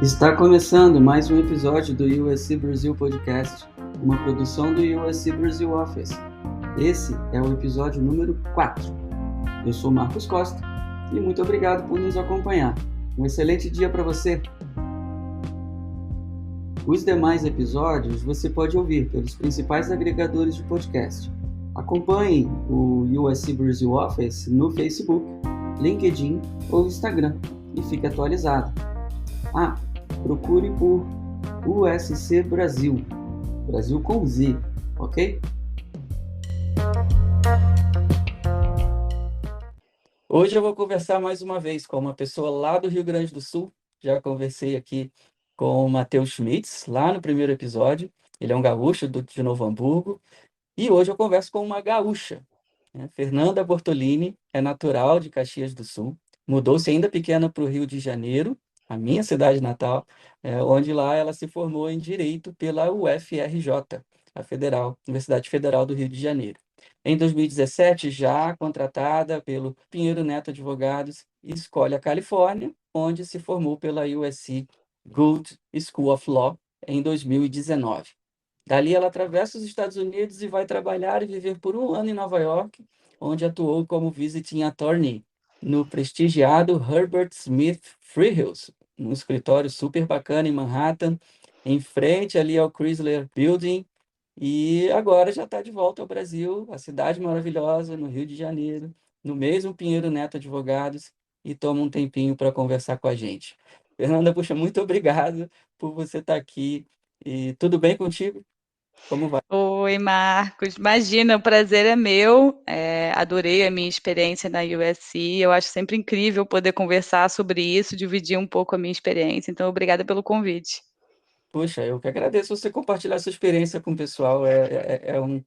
Está começando mais um episódio do USC Brasil Podcast, uma produção do USC Brasil Office. Esse é o episódio número 4. Eu sou Marcos Costa e muito obrigado por nos acompanhar. Um excelente dia para você! Os demais episódios você pode ouvir pelos principais agregadores de podcast. Acompanhe o USC Brasil Office no Facebook, LinkedIn ou Instagram e fique atualizado. Procure por USC Brasil, Brasil com Z, ok? Hoje eu vou conversar mais uma vez com uma pessoa lá do Rio Grande do Sul. Já conversei aqui com o Matheus Schmitz, lá no primeiro episódio. Ele é um gaúcho de Novo Hamburgo. E hoje eu converso com uma gaúcha, né? Fernanda Bortolini é natural de Caxias do Sul. Mudou-se ainda pequena para o Rio de Janeiro, a minha cidade natal, onde lá ela se formou em Direito pela UFRJ, a Universidade Federal do Rio de Janeiro. Em 2017, já contratada pelo Pinheiro Neto Advogados, escolhe a Califórnia, onde se formou pela USC Gould School of Law em 2019. Dali ela atravessa os Estados Unidos e vai trabalhar e viver por um ano em Nova York, onde atuou como visiting attorney no prestigiado Herbert Smith Freehills, um escritório super bacana em Manhattan, em frente ali ao Chrysler Building, e agora já está de volta ao Brasil, a cidade maravilhosa, no Rio de Janeiro, no mesmo Pinheiro Neto Advogados, e toma um tempinho para conversar com a gente. Fernanda, puxa, muito obrigado por você estar aqui, e tudo bem contigo? Como vai? Oi, Marcos. Imagina, o prazer é meu. Adorei a minha experiência na USC. Eu acho sempre incrível poder conversar sobre isso, dividir um pouco a minha experiência. Então, obrigada pelo convite. Puxa, eu que agradeço você compartilhar sua experiência com o pessoal. É um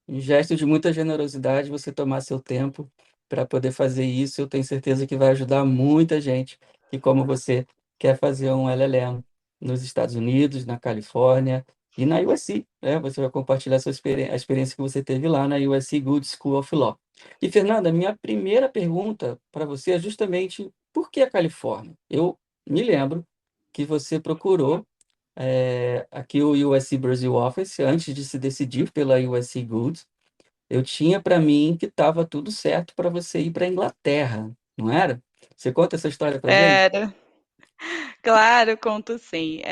gesto de muita generosidade você tomar seu tempo para poder fazer isso. Eu tenho certeza que vai ajudar muita gente que, como você, quer fazer um LLM nos Estados Unidos, na Califórnia e na USC, né? Você vai compartilhar a experiência que você teve lá na USC Good School of Law. E, Fernanda, minha primeira pergunta para você é justamente por que a Califórnia? Eu me lembro que você procurou aqui o USC Brasil Office antes de se decidir pela USC Good. Eu tinha para mim que estava tudo certo para você ir para a Inglaterra, não era? Você conta essa história para gente? Era, claro, conto sim.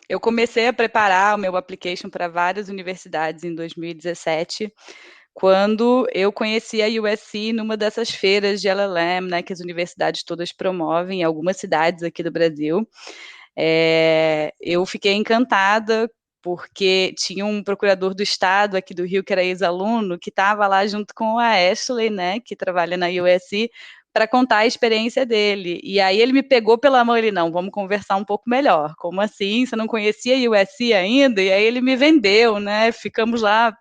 Eu comecei a preparar o meu application para várias universidades em 2017, quando eu conheci a USC numa dessas feiras de LLM, né, que as universidades todas promovem em algumas cidades aqui do Brasil. Eu fiquei encantada porque tinha um procurador do estado aqui do Rio, que era ex-aluno, que estava lá junto com a Ashley, né, que trabalha na USC, para contar a experiência dele. E aí ele me pegou pela mão, ele, não, vamos conversar um pouco melhor. Como assim? Você não conhecia a USC ainda? E aí ele me vendeu, né? Ficamos lá.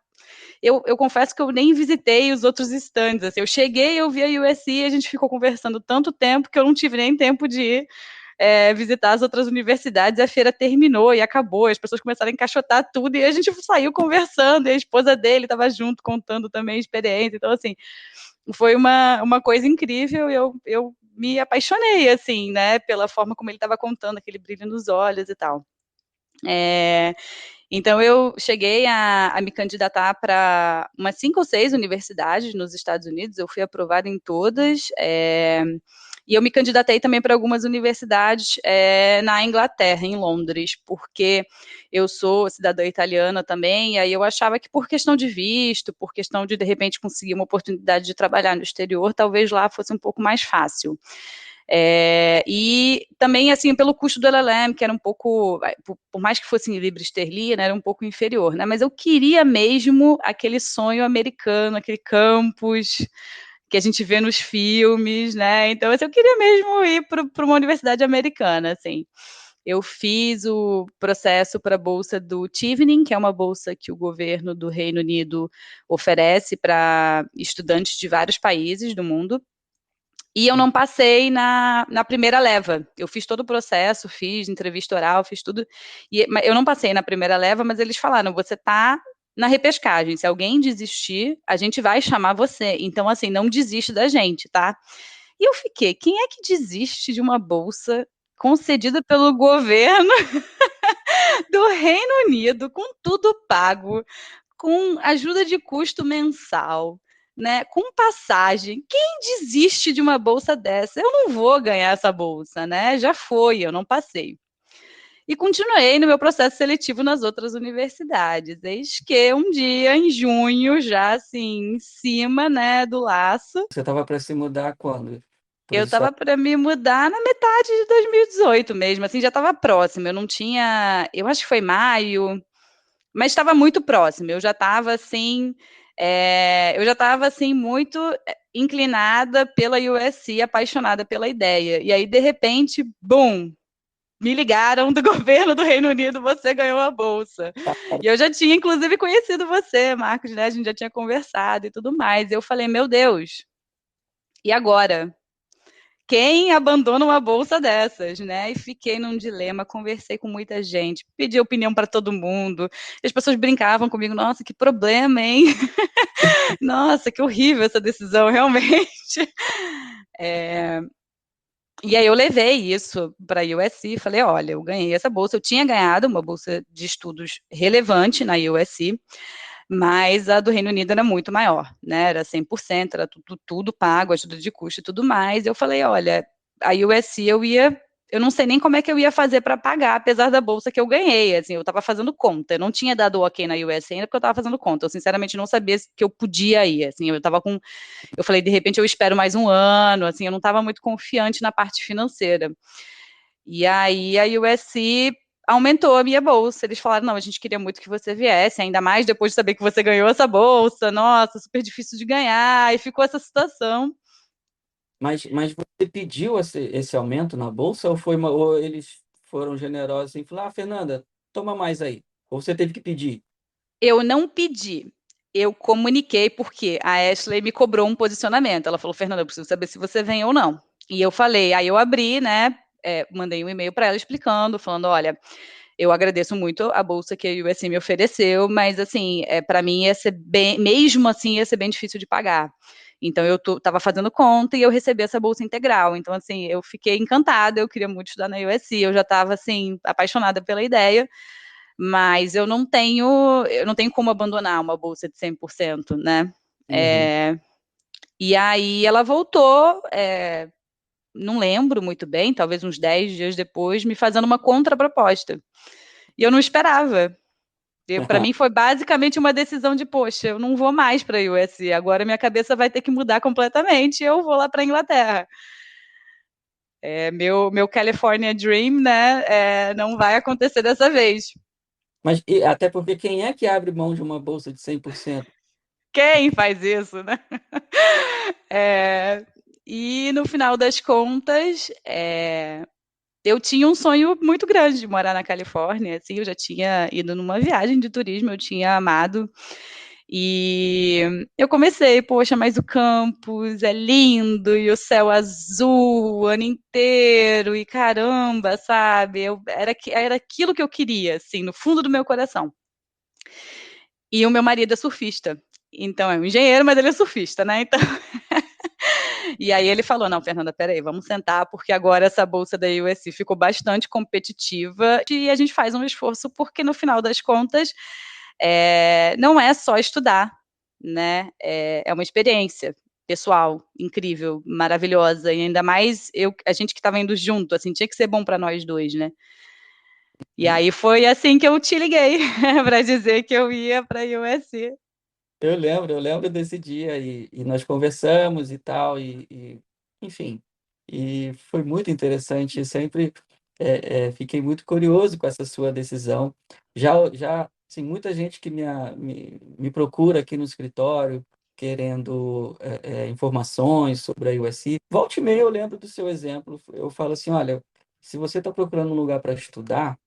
Eu confesso que eu nem visitei os outros stands. Assim, eu cheguei, eu vi a USC e a gente ficou conversando tanto tempo que eu não tive nem tempo de ir visitar as outras universidades, a feira terminou e acabou, as pessoas começaram a encaixotar tudo, e a gente saiu conversando, e a esposa dele estava junto, contando também a experiência, então, assim, foi uma coisa incrível, e eu me apaixonei, assim, né, pela forma como ele estava contando, aquele brilho nos olhos e tal. Então, eu cheguei a me candidatar para umas 5 ou 6 universidades nos Estados Unidos, eu fui aprovada em todas, e eu me candidatei também para algumas universidades na Inglaterra, em Londres, porque eu sou cidadã italiana também, e aí eu achava que por questão de visto, por questão de repente conseguir uma oportunidade de trabalhar no exterior, talvez lá fosse um pouco mais fácil. E também, assim, pelo custo do LLM, que era um pouco, por mais que fosse em libra esterlina, era um pouco inferior, né? Mas eu queria mesmo aquele sonho americano, aquele campus que a gente vê nos filmes, né? Então, assim, eu queria mesmo ir para uma universidade americana, assim. Eu fiz o processo para a bolsa do Chevening, que é uma bolsa que o governo do Reino Unido oferece para estudantes de vários países do mundo. E eu não passei na primeira leva. Eu fiz todo o processo, fiz entrevista oral, fiz tudo. Eu não passei na primeira leva, mas eles falaram: você está na repescagem. Se alguém desistir, a gente vai chamar você. Então, assim, não desiste da gente, tá? E eu fiquei: quem é que desiste de uma bolsa concedida pelo governo do Reino Unido, com tudo pago, com ajuda de custo mensal, né, com passagem. Quem desiste de uma bolsa dessa? Eu não vou ganhar essa bolsa, né? Já foi, eu não passei. E continuei no meu processo seletivo nas outras universidades. Eis que um dia, em junho, já assim, em cima, né, do laço, Você estava para se mudar quando? Para eu os estava Estados para me mudar na metade de 2018 mesmo, assim, já estava próximo. Eu não tinha, eu acho que foi maio, mas estava muito próximo. Eu já estava assim, eu já estava assim muito inclinada pela USC, apaixonada pela ideia. E aí, de repente, bum, me ligaram do governo do Reino Unido, você ganhou a bolsa. E eu já tinha, inclusive, conhecido você, Marcos, né? A gente já tinha conversado e tudo mais. Eu falei, meu Deus, e agora? Quem abandona uma bolsa dessas, né? E fiquei num dilema, conversei com muita gente, pedi opinião para todo mundo. E as pessoas brincavam comigo, nossa, que problema, hein? Nossa, que horrível essa decisão, realmente. É, e aí eu levei isso para a USC e falei, olha, eu ganhei essa bolsa, eu tinha ganhado uma bolsa de estudos relevante na USC, mas a do Reino Unido era muito maior, né? Era 100%, era tudo pago, ajuda de custo e tudo mais. Eu falei, olha, a USC eu não sei nem como é que eu ia fazer para pagar, apesar da bolsa que eu ganhei, assim, eu estava fazendo conta, eu não tinha dado o ok na USC ainda porque eu estava fazendo conta, eu sinceramente não sabia que eu podia ir, assim, eu falei, de repente eu espero mais um ano, assim, eu não estava muito confiante na parte financeira. E aí a USC aumentou a minha bolsa. Eles falaram: não, a gente queria muito que você viesse, ainda mais depois de saber que você ganhou essa bolsa. Nossa, super difícil de ganhar. E ficou essa situação. Mas você pediu esse aumento na bolsa ou eles foram generosos e falaram, Fernanda, toma mais aí? Ou você teve que pedir? Eu não pedi. Eu comuniquei porque a Ashley me cobrou um posicionamento. Ela falou: Fernanda, eu preciso saber se você vem ou não. E eu falei, aí eu abri, né? Mandei um e-mail para ela explicando, falando: olha, eu agradeço muito a bolsa que a USC me ofereceu, mas assim, para mim ia ser bem, mesmo assim, ia ser bem difícil de pagar. Então eu estava fazendo conta e eu recebi essa bolsa integral. Então assim, eu fiquei encantada, eu queria muito estudar na USC, eu já estava assim apaixonada pela ideia, mas eu não tenho como abandonar uma bolsa de 100%, né? Uhum. E aí ela voltou, não lembro muito bem, talvez uns 10 dias depois, me fazendo uma contraproposta. E eu não esperava. Para mim foi basicamente uma decisão de, poxa, eu não vou mais para a USC, agora minha cabeça vai ter que mudar completamente, eu vou lá para a Inglaterra. Meu California Dream, né, não vai acontecer dessa vez. Mas até porque quem é que abre mão de uma bolsa de 100%? Quem faz isso, né? É, e no final das contas, eu tinha um sonho muito grande de morar na Califórnia, assim, eu já tinha ido numa viagem de turismo, eu tinha amado. E eu comecei, poxa, mas o campus é lindo e o céu azul o ano inteiro e caramba, sabe? Era aquilo que eu queria, assim, no fundo do meu coração. E o meu marido é surfista. Então, é um engenheiro, mas ele é surfista, né? Então, e aí ele falou: não, Fernanda, peraí, vamos sentar, porque agora essa bolsa da USC ficou bastante competitiva e a gente faz um esforço, porque no final das contas não é só estudar, né? É uma experiência pessoal incrível, maravilhosa, e ainda mais a gente que estava indo junto, assim, tinha que ser bom para nós dois, né? E aí foi assim que eu te liguei para dizer que eu ia para a USC. Eu lembro desse dia e nós conversamos e tal, enfim, e foi muito interessante. Eu sempre fiquei muito curioso com essa sua decisão. Já assim, muita gente que me procura aqui no escritório querendo informações sobre a USC. Volta e meia eu lembro do seu exemplo. Eu falo assim, olha, se você está procurando um lugar para estudar,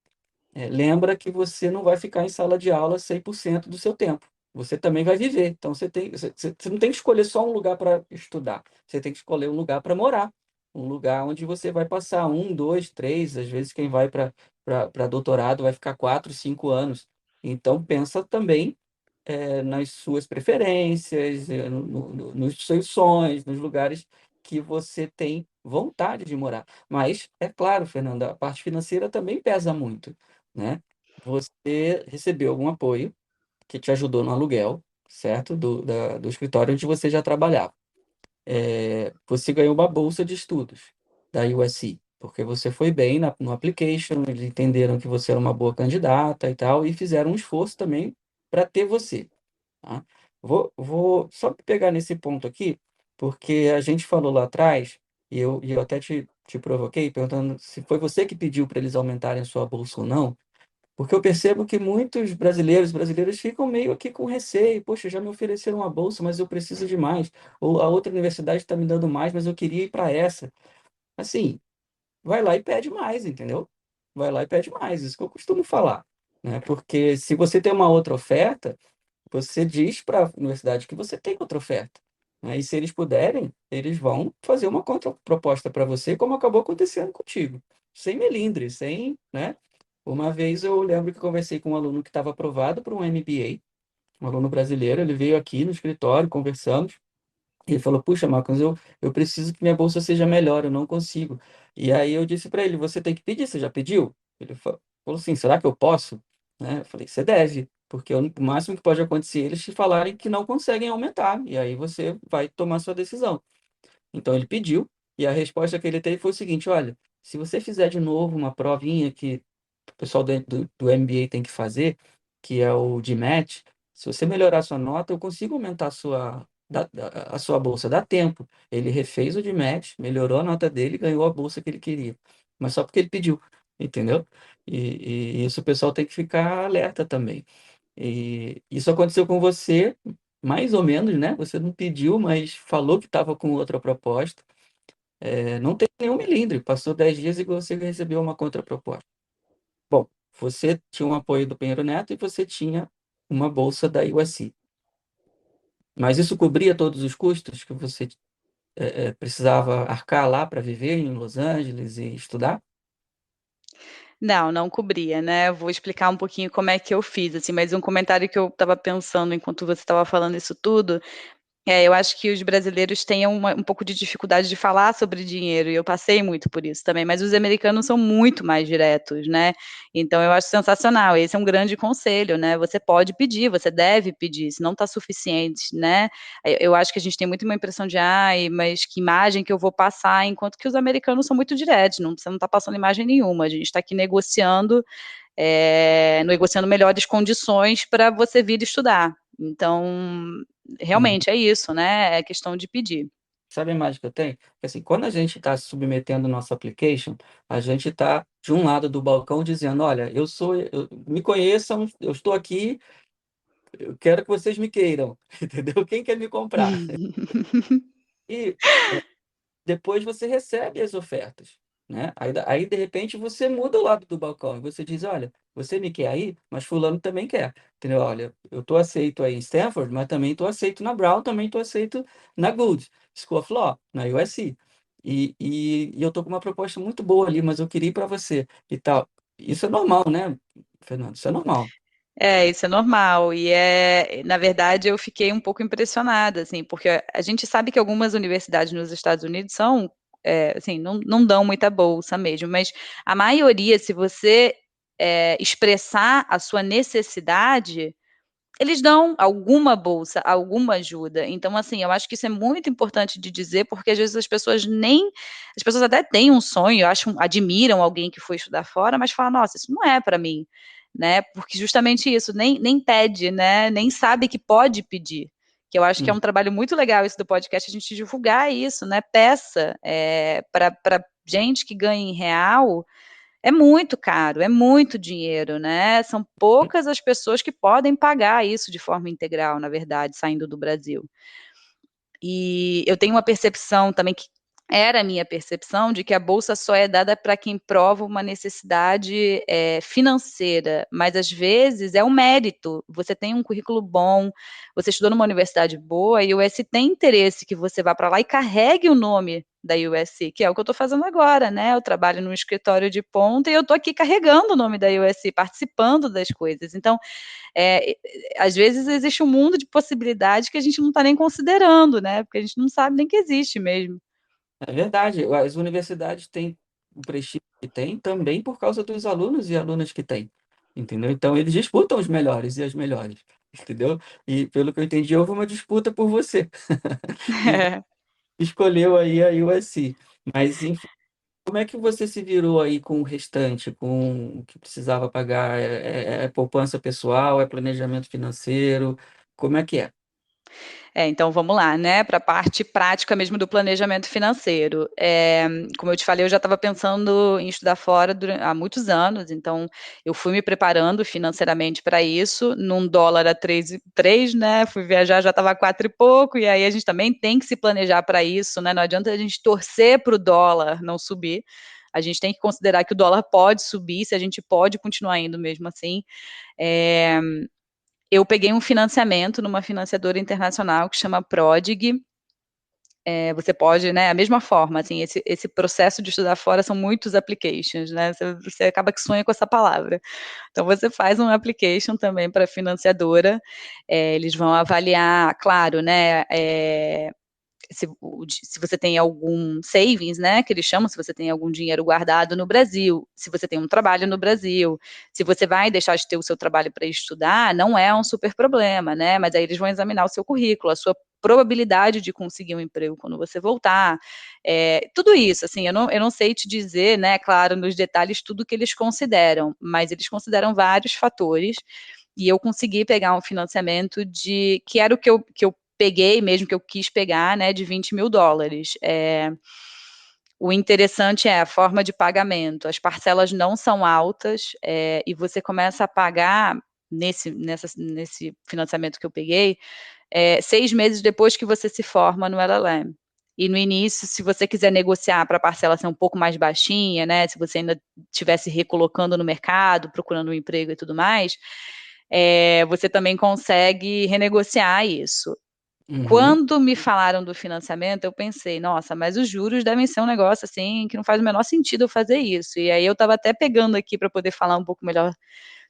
lembra que você não vai ficar em sala de aula 100% do seu tempo. Você também vai viver. Então, você não tem que escolher só um lugar para estudar. Você tem que escolher um lugar para morar. Um lugar onde você vai passar um, dois, três. Às vezes, quem vai para doutorado vai ficar 4, 5 anos. Então, pensa também nas suas preferências, nos seus sonhos, nos lugares que você tem vontade de morar. Mas, é claro, Fernanda, a parte financeira também pesa muito, né? Você recebeu algum apoio que te ajudou no aluguel, certo? Do escritório onde você já trabalhava. Você ganhou uma bolsa de estudos da USC, porque você foi bem no application, eles entenderam que você era uma boa candidata e tal, e fizeram um esforço também para ter você, tá? Vou só pegar nesse ponto aqui, porque a gente falou lá atrás, e eu até te provoquei, perguntando se foi você que pediu para eles aumentarem a sua bolsa ou não, porque eu percebo que muitos brasileiros ficam meio aqui com receio. Poxa, já me ofereceram uma bolsa, mas eu preciso de mais. Ou a outra universidade está me dando mais, mas eu queria ir para essa. Assim, vai lá e pede mais, entendeu? Vai lá e pede mais, isso que eu costumo falar, né? Porque se você tem uma outra oferta, você diz para a universidade que você tem outra oferta, né? E se eles puderem, eles vão fazer uma contraproposta para você, como acabou acontecendo contigo. Sem melindre, sem, né? Uma vez eu lembro que conversei com um aluno que estava aprovado para um MBA, um aluno brasileiro, ele veio aqui no escritório, conversamos, ele falou, puxa, Marcos, eu preciso que minha bolsa seja melhor, eu não consigo. E aí eu disse para ele, você tem que pedir, você já pediu? Ele falou assim, será que eu posso? Né? Eu falei, você deve, porque o máximo que pode acontecer é eles te falarem que não conseguem aumentar, e aí você vai tomar sua decisão. Então ele pediu, e a resposta que ele teve foi o seguinte, olha, se você fizer de novo uma provinha que o pessoal do MBA tem que fazer, que é o GMAT, se você melhorar a sua nota, eu consigo aumentar a sua bolsa. Dá tempo. Ele refez o GMAT, melhorou a nota dele e ganhou a bolsa que ele queria. Mas só porque ele pediu, entendeu? E isso o pessoal tem que ficar alerta também. E isso aconteceu com você, mais ou menos, né? Você não pediu, mas falou que estava com outra proposta. Não tem nenhum milindre. Passou 10 dias e você recebeu uma contraproposta. Bom, você tinha um apoio do Pinheiro Neto e você tinha uma bolsa da USC. Mas isso cobria todos os custos que você precisava arcar lá para viver em Los Angeles e estudar? Não, não cobria, né. Vou explicar um pouquinho como é que eu fiz, assim, mas um comentário que eu estava pensando enquanto você estava falando isso tudo, eu acho que os brasileiros têm um pouco de dificuldade de falar sobre dinheiro, e eu passei muito por isso também, mas os americanos são muito mais diretos, né. Então eu acho sensacional, esse é um grande conselho, né, você pode pedir, você deve pedir, se não está suficiente, né. Eu acho que a gente tem muito uma impressão de: "Ai, mas que imagem que eu vou passar", enquanto que os americanos são muito diretos, não, você não está passando imagem nenhuma, a gente está aqui negociando melhores condições para você vir estudar. Então, Uhum. realmente é isso, né, é questão de pedir. Sabe a imagem que eu tenho? Que assim, quando a gente está submetendo o nosso application, a gente está de um lado do balcão dizendo, olha, me conheçam, eu estou aqui, eu quero que vocês me queiram, entendeu? Quem quer me comprar? E depois você recebe as ofertas, né? Aí, de repente, você muda o lado do balcão e você diz, olha, você me quer aí, mas fulano também quer, entendeu? Olha, eu estou aceito aí em Stanford, mas também estou aceito na Brown, também estou aceito na Good School of Law, na USC. E eu estou com uma proposta muito boa ali, mas eu queria ir para você e tal. Isso é normal, né, Fernando? Isso é normal. É, isso é normal e na verdade eu fiquei um pouco impressionada, assim, porque a gente sabe que algumas universidades nos Estados Unidos são, assim, não dão muita bolsa mesmo, mas a maioria, se você, expressar a sua necessidade, eles dão alguma bolsa, alguma ajuda. Então, assim, eu acho que isso é muito importante de dizer, porque às vezes as pessoas até têm um sonho, acham, admiram alguém que foi estudar fora, mas falam: "Nossa, isso não é para mim", né, porque justamente isso, nem pede, né, nem sabe que pode pedir, que eu acho que é Hum. um trabalho muito legal esse do podcast, a gente divulgar isso, né, peça, pra gente que ganha em real, é muito caro, é muito dinheiro, né, são poucas as pessoas que podem pagar isso de forma integral, na verdade, saindo do Brasil. E eu tenho uma percepção também que era a minha percepção de que a bolsa só é dada para quem prova uma necessidade, financeira, mas às vezes é um mérito. Você tem um currículo bom, você estudou numa universidade boa e o USC tem interesse que você vá para lá e carregue o nome da USC, que é o que eu estou fazendo agora, né, eu trabalho num escritório de ponta e eu estou aqui carregando o nome da USC, participando das coisas. Então, é, às vezes existe um mundo de possibilidades que a gente não está nem considerando, né? Porque a gente não sabe nem que existe mesmo. É verdade, as universidades têm o prestígio que têm também por causa dos alunos e alunas que têm, entendeu? Então eles disputam os melhores e as melhores, entendeu? E pelo que eu entendi, houve uma disputa por você. Então escolheu aí a USC. Mas enfim, como é que você se virou aí com o restante, com o que precisava pagar? É poupança pessoal, é planejamento financeiro? Como é que é? Então vamos lá, né, para a parte prática mesmo do planejamento financeiro. Como eu te falei, eu já estava pensando em estudar fora há muitos anos, então eu fui me preparando financeiramente para isso, num dólar a 3,3, né, fui viajar, já estava 4 e pouco, e aí a gente também tem que se planejar para isso, né, não adianta a gente torcer para o dólar não subir, a gente tem que considerar que o dólar pode subir, se a gente pode continuar indo mesmo assim. É, eu peguei um financiamento numa financiadora internacional que chama Prodig. Você pode, né, a mesma forma, assim, esse processo de estudar fora são muitos applications, né, você acaba que sonha com essa palavra. Então, você faz um application também para a financiadora, eles vão avaliar, claro, né, se você tem algum savings, né, que eles chamam, se você tem algum dinheiro guardado no Brasil, se você tem um trabalho no Brasil, se você vai deixar de ter o seu trabalho para estudar, não é um super problema, né, mas aí eles vão examinar o seu currículo, a sua probabilidade de conseguir um emprego quando você voltar, tudo isso, assim, eu não sei te dizer, né, claro, nos detalhes tudo que eles consideram, mas eles consideram vários fatores, e eu consegui pegar um financiamento que era o que eu peguei mesmo, que eu quis pegar, né, de US$ 20.000. O interessante é a forma de pagamento. As parcelas não são altas, e você começa a pagar nesse financiamento que eu peguei, 6 meses depois que você se forma no LLM. E no início, se você quiser negociar para a parcela ser um pouco mais baixinha, né, se você ainda estivesse recolocando no mercado, procurando um emprego e tudo mais, você também consegue renegociar isso. Uhum, Quando me falaram do financiamento, eu pensei, nossa, mas os juros devem ser um negócio assim que não faz o menor sentido eu fazer isso. E aí eu estava até pegando aqui para poder falar um pouco melhor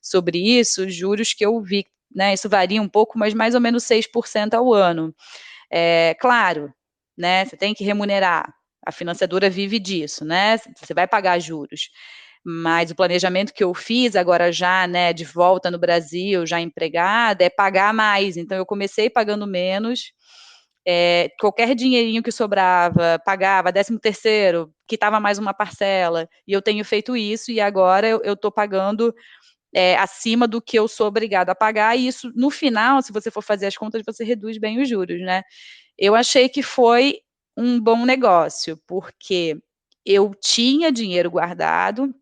sobre isso, os juros que eu vi, né? Isso varia um pouco, mas mais ou menos 6% ao ano. Claro, né? Você tem que remunerar. A financiadora vive disso, né? Você vai pagar juros. Mas o planejamento que eu fiz agora já, né, de volta no Brasil, já empregada, é pagar mais. Então eu comecei pagando menos, qualquer dinheirinho que sobrava, pagava 13º, quitava mais uma parcela, e eu tenho feito isso, e agora eu estou pagando acima do que eu sou obrigada a pagar, e isso, no final, se você for fazer as contas, você reduz bem os juros, né? Eu achei que foi um bom negócio, porque eu tinha dinheiro guardado,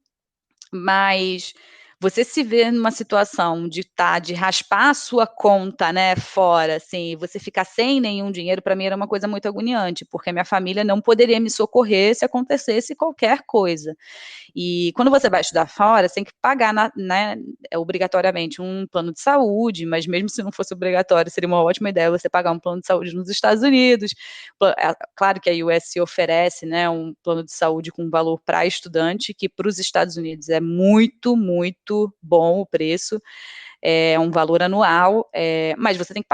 mas você se vê numa situação de raspar a sua conta, né, fora, assim, você ficar sem nenhum dinheiro, para mim era uma coisa muito agoniante, porque a minha família não poderia me socorrer se acontecesse qualquer coisa. E quando você vai estudar fora, você tem que pagar, né, obrigatoriamente um plano de saúde, mas mesmo se não fosse obrigatório, seria uma ótima ideia você pagar um plano de saúde nos Estados Unidos. Claro que a US oferece, né, um plano de saúde com valor para estudante, que para os Estados Unidos é muito, muito bom o preço, é um valor anual, mas você tem que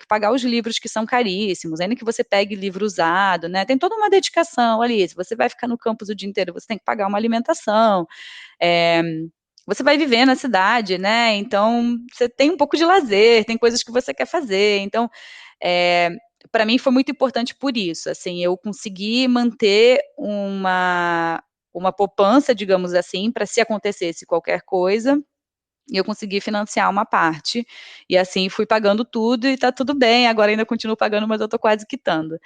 pagar os livros que são caríssimos, ainda que você pegue livro usado, né? Tem toda uma dedicação ali. Se você vai ficar no campus o dia inteiro, você tem que pagar uma alimentação. É, você vai viver na cidade, né? Então você tem um pouco de lazer, tem coisas que você quer fazer. Então, é, para mim foi muito importante por isso. Assim, eu consegui manter uma poupança, digamos assim, para se acontecesse qualquer coisa, e eu consegui financiar uma parte, e assim fui pagando tudo e tá tudo bem, agora ainda continuo pagando, mas eu tô quase quitando.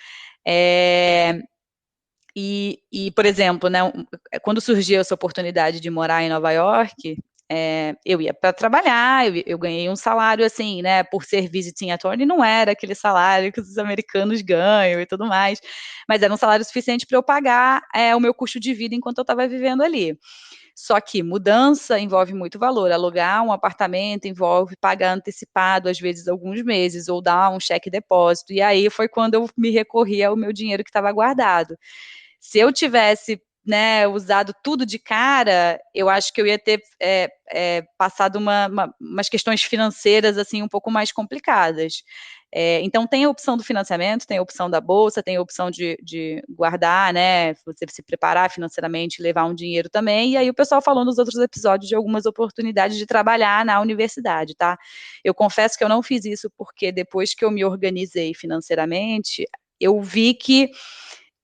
É, por exemplo, né, quando surgiu essa oportunidade de morar em Nova York, eu ia para trabalhar, eu ganhei um salário assim, né, por ser visiting attorney, não era aquele salário que os americanos ganham e tudo mais, mas era um salário suficiente para eu pagar o meu custo de vida enquanto eu estava vivendo ali. Só que mudança envolve muito valor. Alugar um apartamento envolve pagar antecipado, às vezes alguns meses, ou dar um cheque depósito. E aí foi quando eu me recorri ao meu dinheiro que estava guardado. Se eu tivesse né, usado tudo de cara, eu acho que eu ia ter passado umas questões financeiras assim um pouco mais complicadas. Então tem a opção do financiamento, tem a opção da bolsa, tem a opção de guardar, né, você se preparar financeiramente, levar um dinheiro também, e aí o pessoal falou nos outros episódios de algumas oportunidades de trabalhar na universidade, tá? Eu confesso que eu não fiz isso porque depois que eu me organizei financeiramente, eu vi que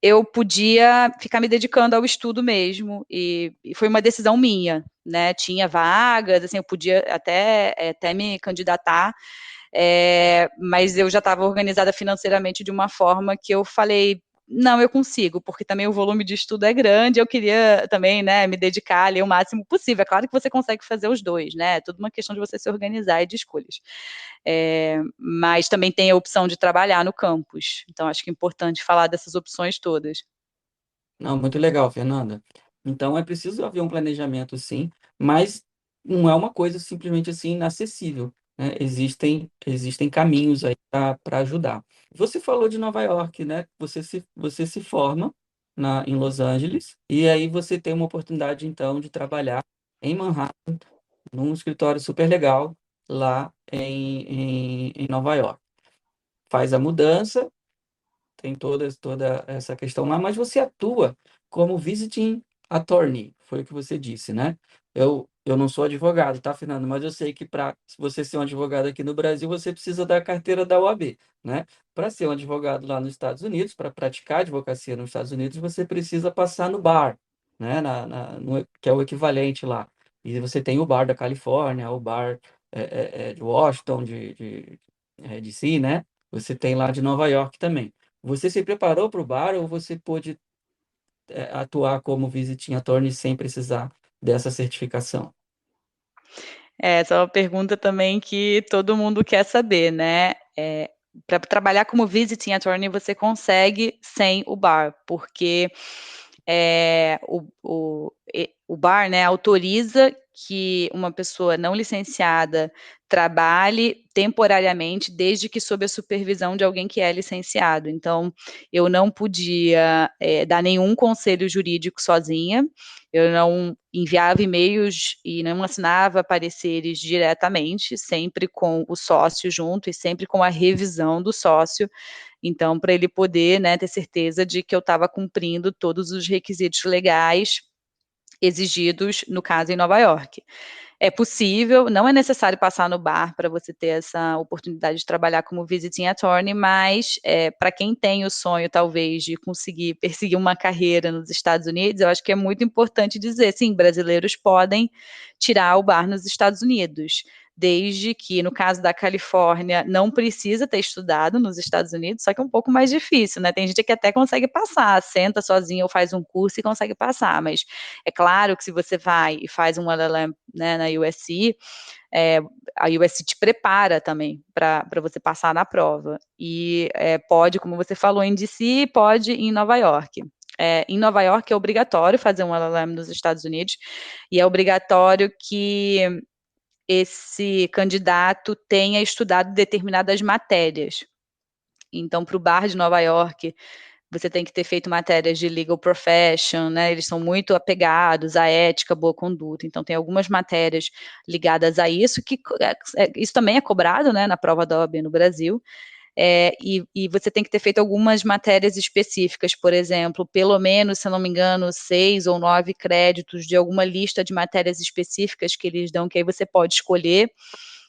eu podia ficar me dedicando ao estudo mesmo, e foi uma decisão minha, né? Tinha vagas, assim, eu podia até me candidatar, mas eu já estava organizada financeiramente de uma forma que eu falei, não, eu consigo, porque também o volume de estudo é grande, eu queria também, né, me dedicar ali o máximo possível. É claro que você consegue fazer os dois, né? É tudo uma questão de você se organizar e de escolhas. Mas também tem a opção de trabalhar no campus. Então, acho que é importante falar dessas opções todas. Não, muito legal, Fernanda. Então é preciso haver um planejamento, sim, mas não é uma coisa simplesmente assim inacessível, né? Existem caminhos aí para ajudar. Você falou de Nova York, né? Você se forma em Los Angeles e aí você tem uma oportunidade, então, de trabalhar em Manhattan, num escritório super legal lá em Nova York. Faz a mudança, tem toda essa questão lá, mas você atua como visiting attorney, foi o que você disse, né? Eu não sou advogado, tá, Fernando? Mas eu sei que para você ser um advogado aqui no Brasil, você precisa da carteira da OAB, né? Para ser um advogado lá nos Estados Unidos, para praticar advocacia nos Estados Unidos, você precisa passar no bar, né? Que é o equivalente lá. E você tem o bar da Califórnia, o bar de Washington, de DC, né? Você tem lá de Nova York também. Você se preparou para o bar ou você pôde atuar como visiting attorney sem precisar dessa certificação? Essa é uma pergunta também que todo mundo quer saber, né? Para trabalhar como visiting attorney, você consegue sem o bar, porque o bar, né, autoriza que uma pessoa não licenciada trabalhe temporariamente, desde que sob a supervisão de alguém que é licenciado. Então, eu não podia dar nenhum conselho jurídico sozinha, eu não enviava e-mails e não assinava pareceres diretamente, sempre com o sócio junto e sempre com a revisão do sócio. Então, para ele poder, né, ter certeza de que eu estava cumprindo todos os requisitos legais exigidos, no caso, em Nova York. É possível, não é necessário passar no bar para você ter essa oportunidade de trabalhar como visiting attorney, mas para quem tem o sonho, talvez, de conseguir perseguir uma carreira nos Estados Unidos, eu acho que é muito importante dizer, sim, brasileiros podem tirar o bar nos Estados Unidos, desde que, no caso da Califórnia, não precisa ter estudado nos Estados Unidos, só que é um pouco mais difícil, né? Tem gente que até consegue passar, senta sozinho ou faz um curso e consegue passar, mas é claro que se você vai e faz um LLM, né, na USC, a USC te prepara também para você passar na prova. E pode, como você falou, em DC, pode em Nova York. Em Nova York é obrigatório fazer um LLM nos Estados Unidos, e é obrigatório que esse candidato tenha estudado determinadas matérias. Então, para o bar de Nova York, você tem que ter feito matérias de legal profession, né? Eles são muito apegados à ética, boa conduta. Então, tem algumas matérias ligadas a isso, que isso também é cobrado, né, na prova da OAB no Brasil. E você tem que ter feito algumas matérias específicas, por exemplo, pelo menos, se eu não me engano, 6 ou 9 créditos de alguma lista de matérias específicas que eles dão, que aí você pode escolher,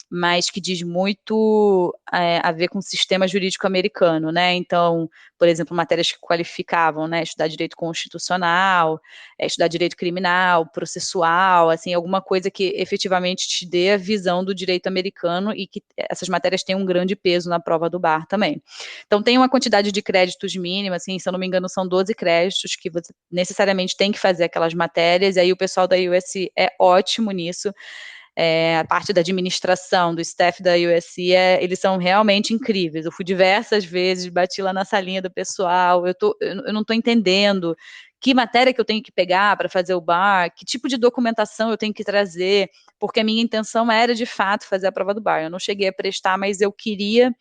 mas que diz muito a ver com o sistema jurídico americano, né? Então, por exemplo, matérias que qualificavam, né? Estudar direito constitucional, estudar direito criminal, processual, assim, alguma coisa que efetivamente te dê a visão do direito americano, e que essas matérias têm um grande peso na prova do bar também. Então, tem uma quantidade de créditos mínima, assim, se eu não me engano, são 12 créditos que você necessariamente tem que fazer aquelas matérias, e aí o pessoal da USC é ótimo nisso. A parte da administração, do staff da USC, eles são realmente incríveis. Eu fui diversas vezes, bati lá na salinha do pessoal, eu não estou entendendo que matéria que eu tenho que pegar para fazer o bar, que tipo de documentação eu tenho que trazer, porque a minha intenção era, de fato, fazer a prova do bar. Eu não cheguei a prestar, mas eu queria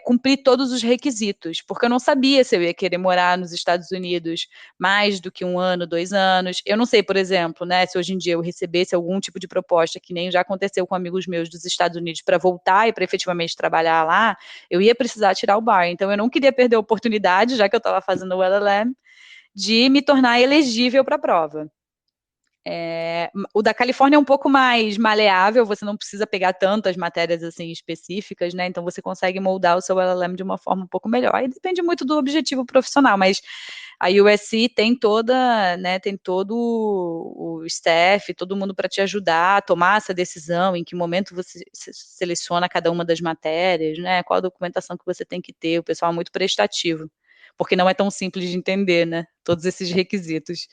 cumprir todos os requisitos, porque eu não sabia se eu ia querer morar nos Estados Unidos mais do que 1 ano, 2 anos. Eu não sei, por exemplo, né, se hoje em dia eu recebesse algum tipo de proposta, que nem já aconteceu com amigos meus dos Estados Unidos, para voltar e para efetivamente trabalhar lá, eu ia precisar tirar o bar. Então, eu não queria perder a oportunidade, já que eu estava fazendo o LLM, de me tornar elegível para a prova. O da Califórnia é um pouco mais maleável, você não precisa pegar tantas matérias assim específicas, né? Então você consegue moldar o seu LLM de uma forma um pouco melhor. Aí depende muito do objetivo profissional, mas a USC tem toda, né, tem todo o staff, todo mundo para te ajudar a tomar essa decisão, em que momento você seleciona cada uma das matérias, né? Qual a documentação que você tem que ter, o pessoal é muito prestativo, porque não é tão simples de entender, né? Todos esses requisitos.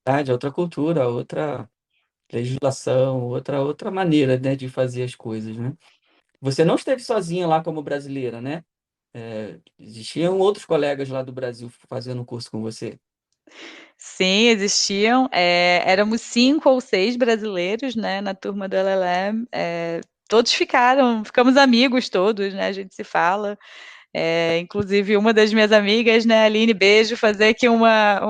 É outra cultura, outra legislação, outra maneira, né, de fazer as coisas, né? Você não esteve sozinha lá como brasileira, né? Existiam outros colegas lá do Brasil fazendo o curso com você. Sim, existiam. Éramos 5 ou 6 brasileiros, né, na turma do LLM. Todos ficamos amigos todos, né? A gente se fala. Inclusive, uma das minhas amigas, né, Aline, beijo, fazer aqui uma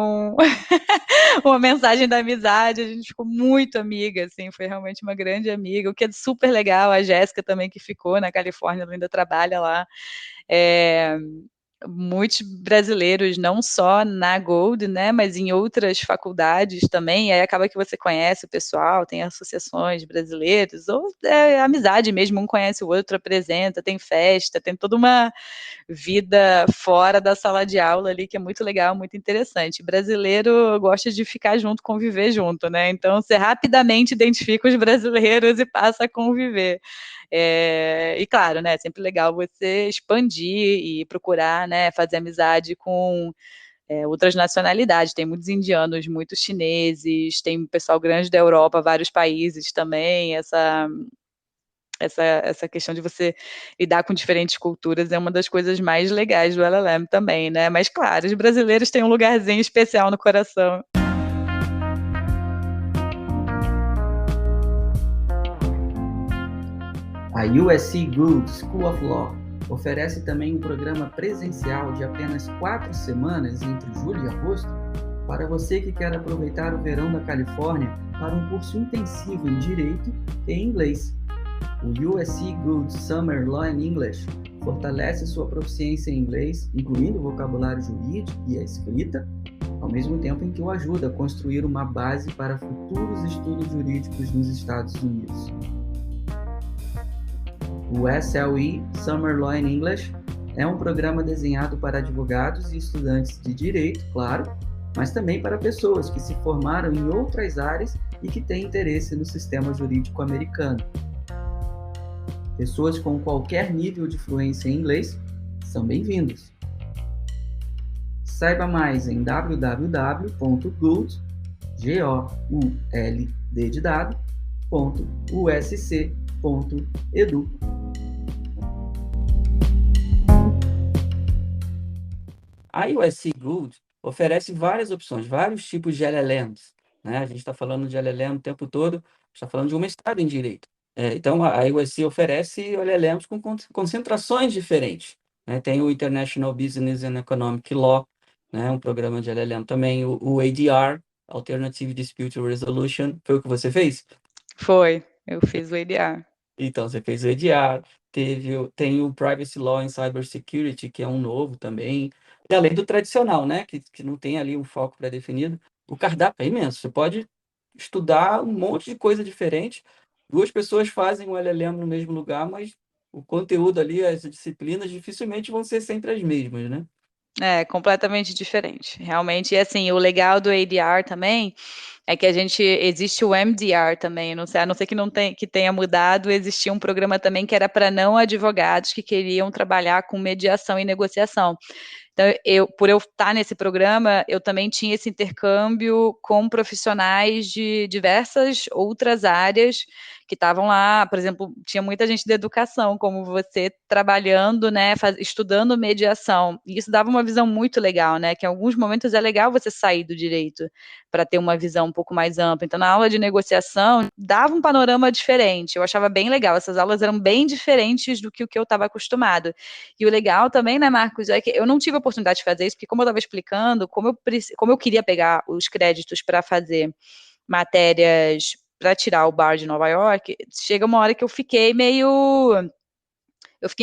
mensagem da amizade. A gente ficou muito amiga, assim, foi realmente uma grande amiga, o que é super legal. A Jéssica também, que ficou na Califórnia, ela ainda trabalha lá. É, Muitos brasileiros, não só na Gold, né, mas em outras faculdades também, e aí acaba que você conhece o pessoal, tem associações de brasileiros, ou amizade mesmo, um conhece o outro, apresenta, tem festa, tem toda uma vida fora da sala de aula ali, que é muito legal, muito interessante. Brasileiro gosta de ficar junto, conviver junto, né, então você rapidamente identifica os brasileiros e passa a conviver. E claro, né, é sempre legal você expandir e procurar, né, fazer amizade com outras nacionalidades. Tem muitos indianos, muitos chineses, tem pessoal grande da Europa, vários países também. Essa questão de você lidar com diferentes culturas é uma das coisas mais legais do LLM também, né? Mas claro, os brasileiros têm um lugarzinho especial no coração. A USC Gould School of Law oferece também um programa presencial de apenas 4 semanas entre julho e agosto para você que quer aproveitar o verão da Califórnia para um curso intensivo em Direito e Inglês. O USC Gould Summer Law and English fortalece sua proficiência em inglês, incluindo o vocabulário jurídico e a escrita, ao mesmo tempo em que o ajuda a construir uma base para futuros estudos jurídicos nos Estados Unidos. O SLE Summer Law in English é um programa desenhado para advogados e estudantes de direito, claro, mas também para pessoas que se formaram em outras áreas e que têm interesse no sistema jurídico americano. Pessoas com qualquer nível de fluência em inglês são bem-vindos. Saiba mais em www.gould.usc.edu. A USC Gould oferece várias opções, vários tipos de LLMs, né? A gente está falando de LLM o tempo todo, está falando de um mestrado em Direito. Então, a USC oferece LLMs com concentrações diferentes, né? Tem o International Business and Economic Law, né? Um programa de LLM também, o ADR, Alternative Dispute Resolution, foi o que você fez? Foi, eu fiz o ADR. Então, você fez o EDR, tem o Privacy Law and Cybersecurity, que é um novo também, e além do tradicional, né, que não tem ali um foco pré-definido, o cardápio é imenso, você pode estudar um monte de coisa diferente, 2 pessoas fazem um LLM no mesmo lugar, mas o conteúdo ali, as disciplinas, dificilmente vão ser sempre as mesmas, né? É, completamente diferente, realmente. E assim, o legal do ADR também é que existe o MDR também, não sei, a não ser que tenha mudado, existia um programa também que era para não advogados que queriam trabalhar com mediação e negociação. Então, por eu estar nesse programa, eu também tinha esse intercâmbio com profissionais de diversas outras áreas que estavam lá, por exemplo, tinha muita gente da educação, como você, trabalhando, né, estudando mediação, e isso dava uma visão muito legal, né, que em alguns momentos é legal você sair do direito para ter uma visão um pouco mais ampla. Então, na aula de negociação, dava um panorama diferente, eu achava bem legal, essas aulas eram bem diferentes do que o que eu estava acostumado. E o legal também, né, Marcos, é que eu não tive a oportunidade de fazer isso, porque como eu estava explicando, como eu queria pegar os créditos para fazer matérias para tirar o bar de Nova York, chega uma hora que eu fiquei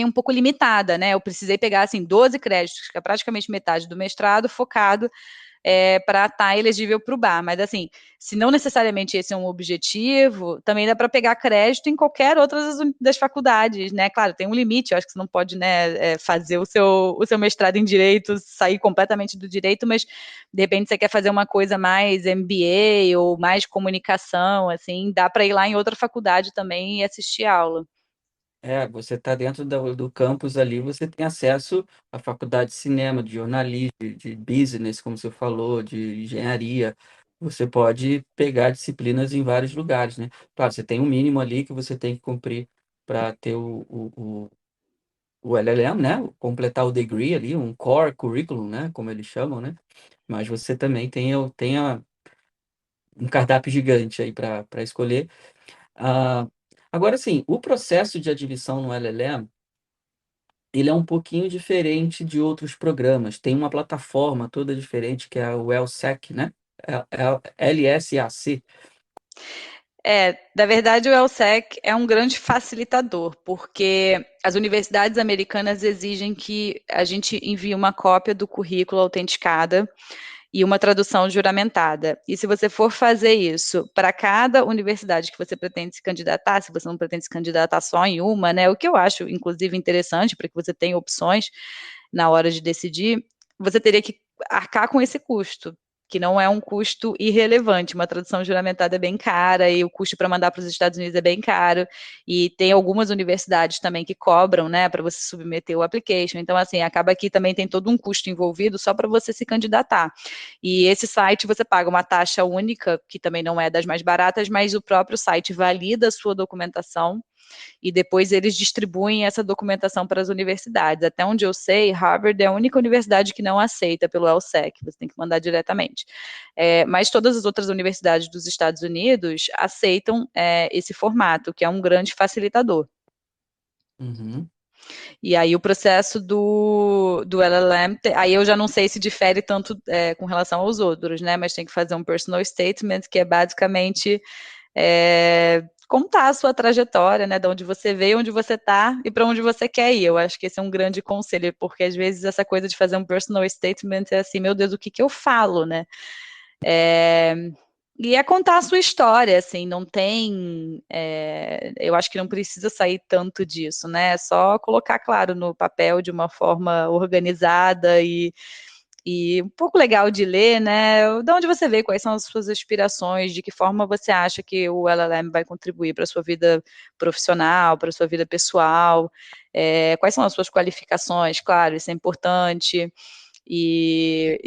um pouco limitada, né? Eu precisei pegar assim 12 créditos, que é praticamente metade do mestrado, focado para estar elegível para o bar. Mas assim, se não necessariamente esse é um objetivo, também dá para pegar crédito em qualquer outra das faculdades, né? Claro, tem um limite, eu acho que você não pode, né, fazer o seu mestrado em direito, sair completamente do direito, mas de repente você quer fazer uma coisa mais MBA ou mais comunicação, assim, dá para ir lá em outra faculdade também e assistir aula. Você está dentro do campus ali, você tem acesso à faculdade de cinema, de jornalismo, de business, como você falou, de engenharia. Você pode pegar disciplinas em vários lugares, né? Claro, você tem um mínimo ali que você tem que cumprir para ter o LLM, né? Completar o degree ali, um core curriculum, né? Como eles chamam, né? Mas você também tem um cardápio gigante aí para escolher. Ah, agora, sim, o processo de admissão no LLM ele é um pouquinho diferente de outros programas. Tem uma plataforma toda diferente que é o LSAC, né? LSAC. Na verdade, o LSEC é um grande facilitador, porque as universidades americanas exigem que a gente envie uma cópia do currículo autenticada e uma tradução juramentada. E se você for fazer isso para cada universidade que você pretende se candidatar, se você não pretende se candidatar só em uma, né? O que eu acho, inclusive, interessante para que você tenha opções na hora de decidir, você teria que arcar com esse custo, que não é um custo irrelevante. Uma tradução juramentada é bem cara e o custo para mandar para os Estados Unidos é bem caro. E tem algumas universidades também que cobram, né, para você submeter o application. Então, assim, acaba que também tem todo um custo envolvido só para você se candidatar. E esse site você paga uma taxa única, que também não é das mais baratas, mas o próprio site valida a sua documentação e depois eles distribuem essa documentação para as universidades. Até onde eu sei, Harvard é a única universidade que não aceita pelo LSEC, você tem que mandar diretamente. Mas todas as outras universidades dos Estados Unidos aceitam esse formato, que é um grande facilitador. Uhum, E aí o processo do LLM, aí eu já não sei se difere tanto com relação aos outros, né? Mas tem que fazer um personal statement, que é basicamente contar a sua trajetória, né, de onde você veio, onde você está e para onde você quer ir. Eu acho que esse é um grande conselho, porque às vezes essa coisa de fazer um personal statement é assim, meu Deus, o que que eu falo, né? É, e é contar a sua história, assim, não tem. Eu acho que não precisa sair tanto disso, né? É só colocar, claro, no papel de uma forma organizada e um pouco legal de ler, né? De onde você vê, quais são as suas aspirações, de que forma você acha que o LLM vai contribuir para a sua vida profissional, para a sua vida pessoal, quais são as suas qualificações, claro, isso é importante. E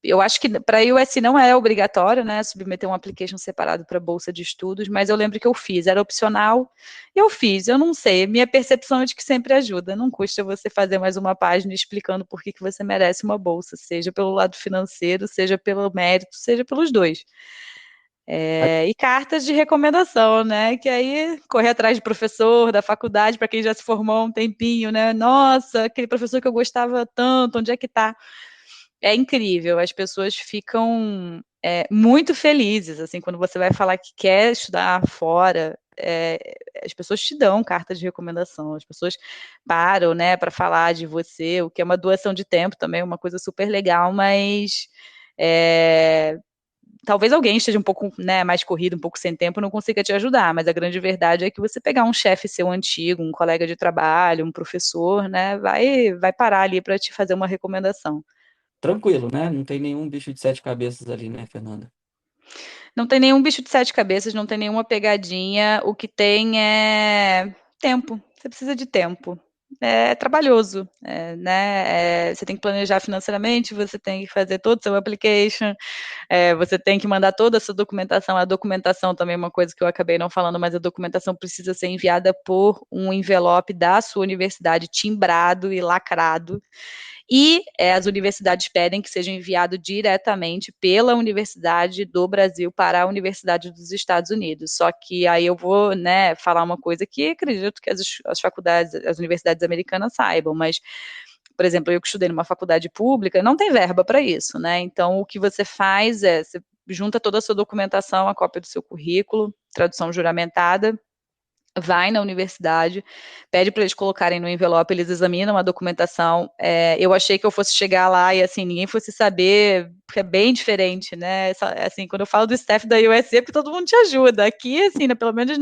eu acho que para a USC não é obrigatório, né, submeter um application separado para bolsa de estudos, mas eu lembro que eu fiz, era opcional, eu fiz, eu não sei, minha percepção é de que sempre ajuda, não custa você fazer mais uma página explicando por que você merece uma bolsa, seja pelo lado financeiro, seja pelo mérito, seja pelos dois. E cartas de recomendação, né? Que aí correr atrás de professor da faculdade, para quem já se formou há um tempinho, né? Nossa, aquele professor que eu gostava tanto, onde é que está? É incrível, as pessoas ficam muito felizes, assim, quando você vai falar que quer estudar fora, as pessoas te dão cartas de recomendação, as pessoas param, né, para falar de você, o que é uma doação de tempo também, uma coisa super legal, mas é, talvez alguém esteja um pouco, né, mais corrido, um pouco sem tempo, não consiga te ajudar, mas a grande verdade é que você pegar um chefe seu antigo, um colega de trabalho, um professor, né, vai parar ali para te fazer uma recomendação. tranquilo, né? Não tem nenhum bicho de sete cabeças ali, né, Fernanda? Não tem nenhum bicho de sete cabeças, não tem nenhuma pegadinha. O que tem é tempo. Você precisa de tempo. é trabalhoso, né? Você tem que planejar financeiramente, você tem que fazer todo o seu application, você tem que mandar toda a sua documentação. A documentação também é uma coisa que eu acabei não falando, mas a documentação precisa ser enviada por um envelope da sua universidade, timbrado e lacrado. E as universidades pedem que seja enviado diretamente pela Universidade do Brasil para a Universidade dos Estados Unidos. Só que aí eu vou, né, falar uma coisa que acredito que as faculdades, as universidades americanas saibam, mas, por exemplo, eu que estudei numa faculdade pública, não tem verba para isso, né? Então, o que você faz você junta toda a sua documentação, a cópia do seu currículo, tradução juramentada, vai na universidade, pede para eles colocarem no envelope, eles examinam a documentação. Eu achei que eu fosse chegar lá e assim ninguém fosse saber, porque é bem diferente, né? Assim, quando eu falo do staff da USC, porque todo mundo te ajuda. Aqui, assim, né, pelo menos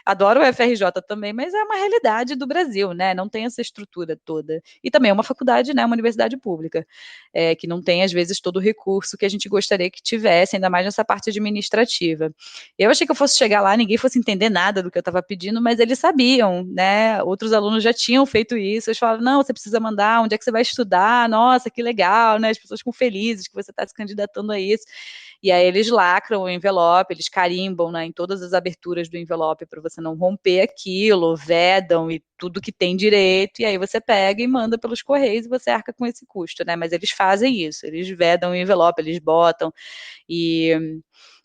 adoro o FRJ também, mas é uma realidade do Brasil, né? Não tem essa estrutura toda. E também é uma faculdade, né? Uma universidade pública, que não tem às vezes todo o recurso que a gente gostaria que tivesse, ainda mais nessa parte administrativa. Eu achei que eu fosse chegar lá, ninguém fosse entender nada do que eu estava pedindo, mas eles sabiam, né? Outros alunos já tinham feito isso. Eles falavam, não, você precisa mandar, onde é que você vai estudar? Nossa, que legal, né? As pessoas ficam felizes que você está se candidatando a isso. E aí eles lacram o envelope, eles carimbam, né, em todas as aberturas do envelope para você não romper aquilo, vedam e tudo que tem direito, e aí você pega e manda pelos correios e você arca com esse custo, né? Mas eles fazem isso, eles vedam o envelope, eles botam e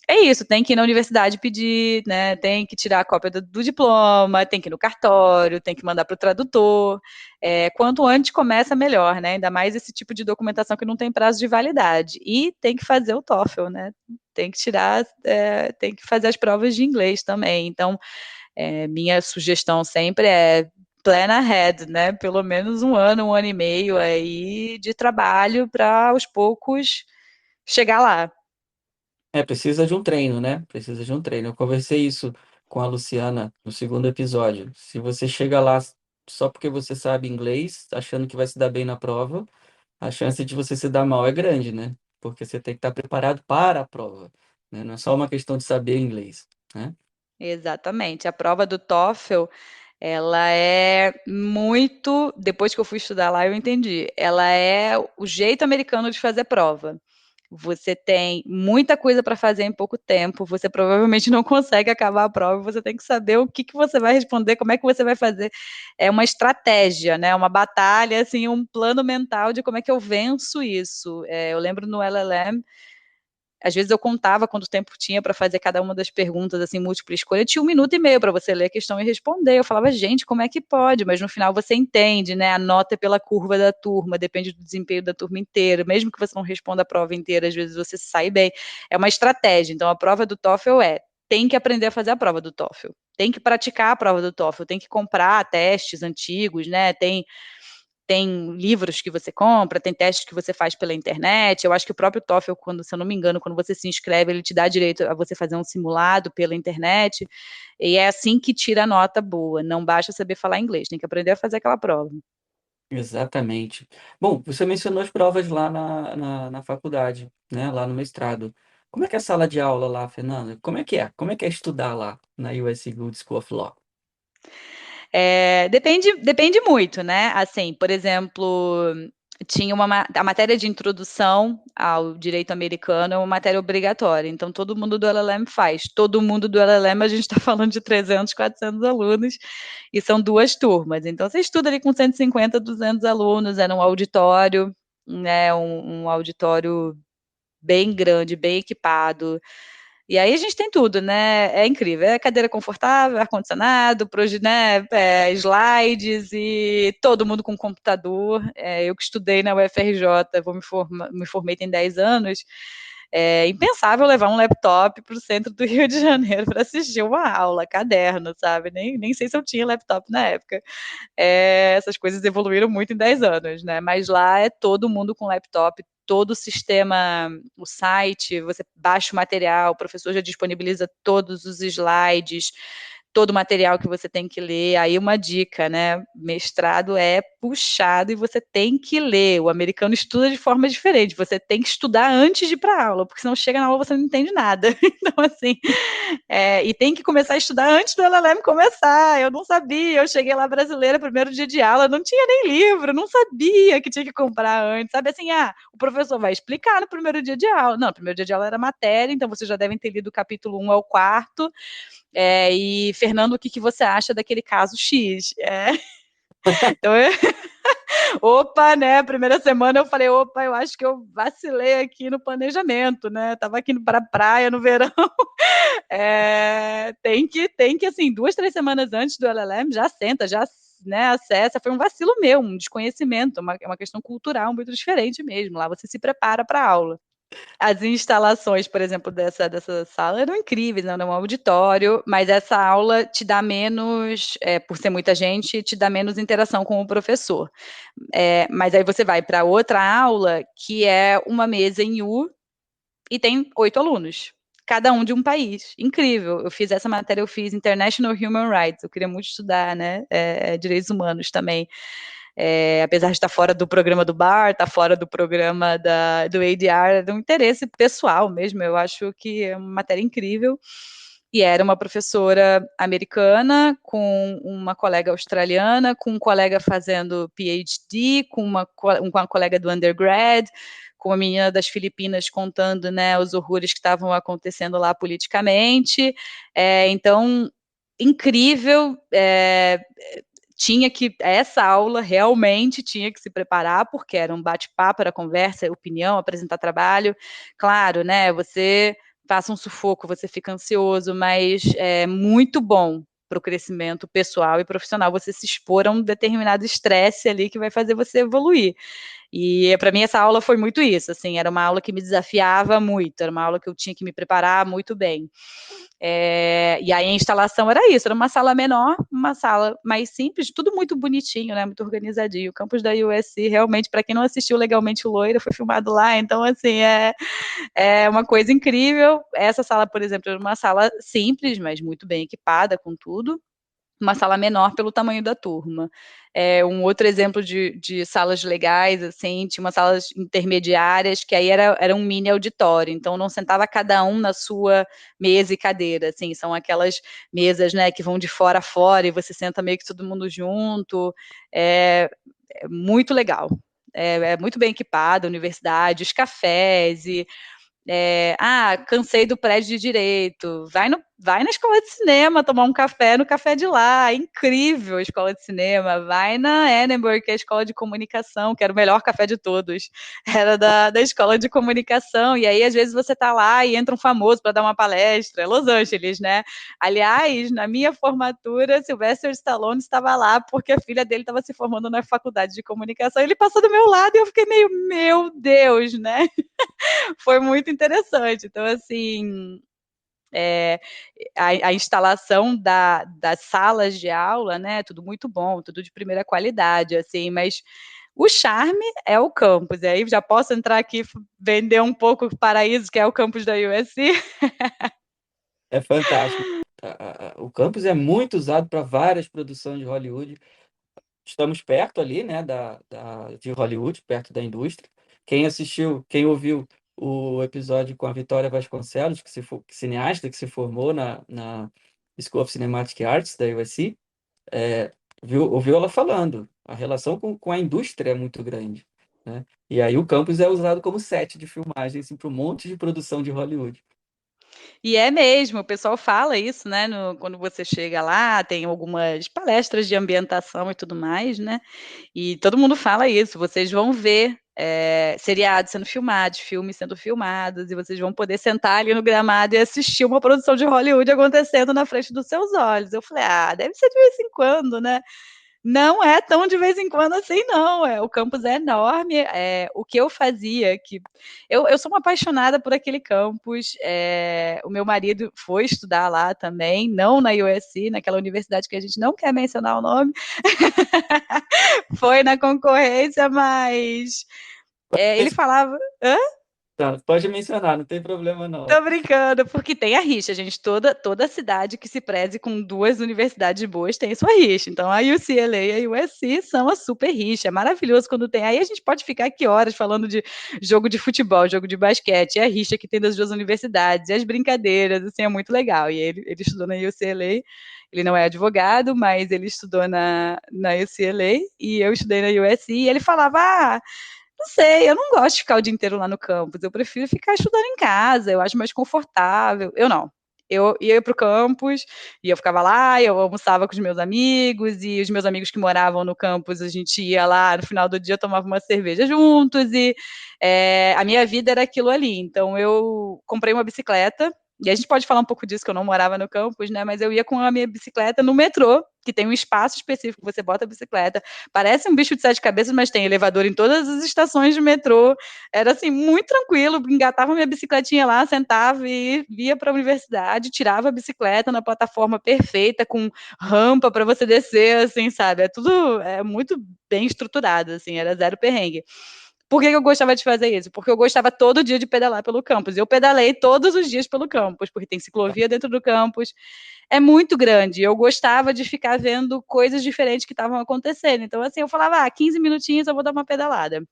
é isso, tem que ir na universidade pedir, né? Tem que tirar a cópia do diploma, tem que ir no cartório, tem que mandar para o tradutor. Quanto antes começa, melhor, né? Ainda mais esse tipo de documentação que não tem prazo de validade. E tem que fazer o TOEFL, né? Tem que tirar, tem que fazer as provas de inglês também. Então, minha sugestão sempre é plan ahead, né? Pelo menos um ano e meio aí de trabalho para aos poucos chegar lá. Precisa de um treino, né? Precisa de um treino. Eu conversei isso com a Luciana no segundo episódio. Se você chega lá só porque você sabe inglês, achando que vai se dar bem na prova, a chance de você se dar mal é grande, né? Porque você tem que estar preparado para a prova, né? Não é só uma questão de saber inglês, né? Exatamente. A prova do TOEFL, ela é muito, depois que eu fui estudar lá, eu entendi. Ela é o jeito americano de fazer prova. Você tem muita coisa para fazer em pouco tempo, você provavelmente não consegue acabar a prova, você tem que saber o que, que você vai responder, como é que você vai fazer. É uma estratégia, né? Uma batalha, assim, um plano mental de como é que eu venço isso. Eu lembro no LLM, às vezes eu contava quanto tempo tinha para fazer cada uma das perguntas, assim, múltipla escolha, tinha um minuto e meio para você ler a questão e responder. Eu falava, gente, como é que pode? Mas no final você entende, né? A nota é pela curva da turma, depende do desempenho da turma inteira. Mesmo que você não responda a prova inteira, às vezes você sai bem. É uma estratégia. Então, a prova do TOEFL tem que aprender a fazer a prova do TOEFL, tem que praticar a prova do TOEFL, tem que comprar testes antigos, né? Tem livros que você compra, tem testes que você faz pela internet. Eu acho que o próprio TOEFL, quando, se eu não me engano, quando você se inscreve, ele te dá direito a você fazer um simulado pela internet. E é assim que tira a nota boa. Não basta saber falar inglês, tem que aprender a fazer aquela prova. Exatamente. Bom, você mencionou as provas lá na faculdade, né? Lá no mestrado. Como é que é a sala de aula lá, Fernanda? Como é que é? Como é que é estudar lá na USC Good School of Law? Depende muito, né? Assim, por exemplo, tinha a matéria de introdução ao direito americano é uma matéria obrigatória, então todo mundo do LLM faz. Todo mundo do LLM, a gente está falando de 300, 400 alunos, e são duas turmas. Então você estuda ali com 150, 200 alunos, é num auditório, né? Um auditório bem grande, bem equipado. E aí a gente tem tudo, né? É incrível. É cadeira confortável, ar-condicionado, né, slides e todo mundo com computador. Eu que estudei na UFRJ, me formei tem 10 anos. É impensável levar um laptop para o centro do Rio de Janeiro para assistir uma aula, caderno, sabe? Nem sei se eu tinha laptop na época. Essas coisas evoluíram muito em 10 anos, né? Mas lá é todo mundo com laptop, todo o sistema, o site, você baixa o material, o professor já disponibiliza todos os slides, todo o material que você tem que ler. Aí uma dica, né? Mestrado é puxado e você tem que ler. O americano estuda de forma diferente. Você tem que estudar antes de ir para a aula, porque senão chega na aula você não entende nada. Então, assim, e tem que começar a estudar antes do LLM começar. Eu não sabia. Eu cheguei lá brasileira, primeiro dia de aula, não tinha nem livro, não sabia que tinha que comprar antes. Sabe assim, o professor vai explicar no primeiro dia de aula. Não, no primeiro dia de aula era matéria, então vocês já devem ter lido o capítulo 1 ao 4. E, Fernando, o que você acha daquele caso X? Então, opa, né? Primeira semana eu falei, opa, eu acho que eu vacilei aqui no planejamento, né? Tava aqui para a praia no verão. Tem que, assim, 2, 3 semanas antes do LLM, já senta, já, né, acessa. Foi um vacilo meu, um desconhecimento, uma questão cultural muito diferente mesmo. Lá você se prepara para a aula. As instalações, por exemplo, dessa sala eram incríveis, né? Era um auditório, mas essa aula te dá menos, por ser muita gente, te dá menos interação com o professor. Mas aí você vai para outra aula, que é uma mesa em U, e tem 8 alunos, cada um de um país. Incrível. Eu fiz essa matéria, eu fiz International Human Rights, eu queria muito estudar, né? Direitos humanos também. Apesar de estar fora do programa do BAR, estar fora do programa do ADR, é de um interesse pessoal mesmo. Eu acho que é uma matéria incrível. E era uma professora americana, com uma colega australiana, com um colega fazendo PhD, com uma colega do undergrad, com uma menina das Filipinas contando, né, os horrores que estavam acontecendo lá politicamente. Então, incrível. Essa aula realmente tinha que se preparar, porque era um bate-papo, era conversa, opinião, apresentar trabalho. Claro, né, você passa um sufoco, você fica ansioso, mas é muito bom para o crescimento pessoal e profissional você se expor a um determinado estresse ali que vai fazer você evoluir. E para mim essa aula foi muito isso, assim, era uma aula que me desafiava muito, era uma aula que eu tinha que me preparar muito bem. E aí a instalação era isso, era uma sala menor, uma sala mais simples, tudo muito bonitinho, né, muito organizadinho. O campus da USC, realmente, para quem não assistiu Legalmente Loira, foi filmado lá, então, assim, é uma coisa incrível. Essa sala, por exemplo, era uma sala simples, mas muito bem equipada com tudo. Uma sala menor pelo tamanho da turma. Um outro exemplo de salas legais, assim, tinha umas salas intermediárias, que aí era um mini auditório, então não sentava cada um na sua mesa e cadeira, assim, são aquelas mesas, né, que vão de fora a fora, e você senta meio que todo mundo junto, é muito legal. É muito bem equipada, a universidade, os cafés, cansei do prédio de direito, vai na escola de cinema tomar um café no café de lá, é incrível a escola de cinema, vai na Edinburgh, que é a escola de comunicação, que era o melhor café de todos, era da escola de comunicação, e aí às vezes você tá lá e entra um famoso para dar uma palestra, Los Angeles, né? Aliás, na minha formatura, Sylvester Stallone estava lá porque a filha dele estava se formando na faculdade de comunicação, ele passou do meu lado e eu fiquei meio, meu Deus, né? Foi muito interessante. Então, assim, a instalação das salas de aula, né? Tudo muito bom, tudo de primeira qualidade, assim, mas o charme é o campus. E aí já posso entrar aqui e vender um pouco o paraíso, que é o campus da USC. É fantástico. O campus é muito usado para várias produções de Hollywood. Estamos perto ali, né, de Hollywood, perto da indústria. Quem assistiu, quem ouviu o episódio com a Vitória Vasconcelos, cineasta que se formou na School of Cinematic Arts da USC, ouviu ela falando. A relação com a indústria é muito grande, né? E aí o campus é usado como set de filmagem assim, para um monte de produção de Hollywood. E é mesmo, o pessoal fala isso, né? Quando você chega lá, tem algumas palestras de ambientação e tudo mais, né? E todo mundo fala isso. Vocês vão ver seriados sendo filmados, filmes sendo filmados, e vocês vão poder sentar ali no gramado e assistir uma produção de Hollywood acontecendo na frente dos seus olhos. Eu falei, deve ser de vez em quando, né? Não é tão de vez em quando assim, não. O campus é enorme. O que eu fazia, que eu sou uma apaixonada por aquele campus. O meu marido foi estudar lá também, não na USC, naquela universidade que a gente não quer mencionar o nome. Foi na concorrência, mas ele falava. Hã? Tá, pode mencionar, não tem problema não. Tô brincando, porque tem a rixa, gente. Toda cidade que se preze com duas universidades boas tem sua rixa. Então, a UCLA e a USC são a super rixa. É maravilhoso quando tem. Aí a gente pode ficar aqui horas falando de jogo de futebol, jogo de basquete, e a rixa que tem das duas universidades, e as brincadeiras, assim, é muito legal. E ele estudou na UCLA, ele não é advogado, mas ele estudou na UCLA, e eu estudei na USC, e ele falava, não sei, eu não gosto de ficar o dia inteiro lá no campus, eu prefiro ficar estudando em casa, eu acho mais confortável. Eu não. Eu ia para o campus e eu ficava lá, eu almoçava com os meus amigos, e os meus amigos que moravam no campus, a gente ia lá no final do dia, tomava uma cerveja juntos, e a minha vida era aquilo ali. Então eu comprei uma bicicleta, e a gente pode falar um pouco disso, que eu não morava no campus, né? Mas eu ia com a minha bicicleta no metrô, que tem um espaço específico, você bota a bicicleta, parece um bicho de sete cabeças, mas tem elevador em todas as estações de metrô. Era assim, muito tranquilo, engatava minha bicicletinha lá, sentava e ia para a universidade, tirava a bicicleta na plataforma perfeita, com rampa para você descer, assim, sabe? É muito bem estruturado, assim, era zero perrengue. Por que eu gostava de fazer isso? Porque eu gostava todo dia de pedalar pelo campus. Eu pedalei todos os dias pelo campus, porque tem ciclovia dentro do campus. É muito grande. Eu gostava de ficar vendo coisas diferentes que estavam acontecendo. Então, assim, eu falava, 15 minutinhos eu vou dar uma pedalada.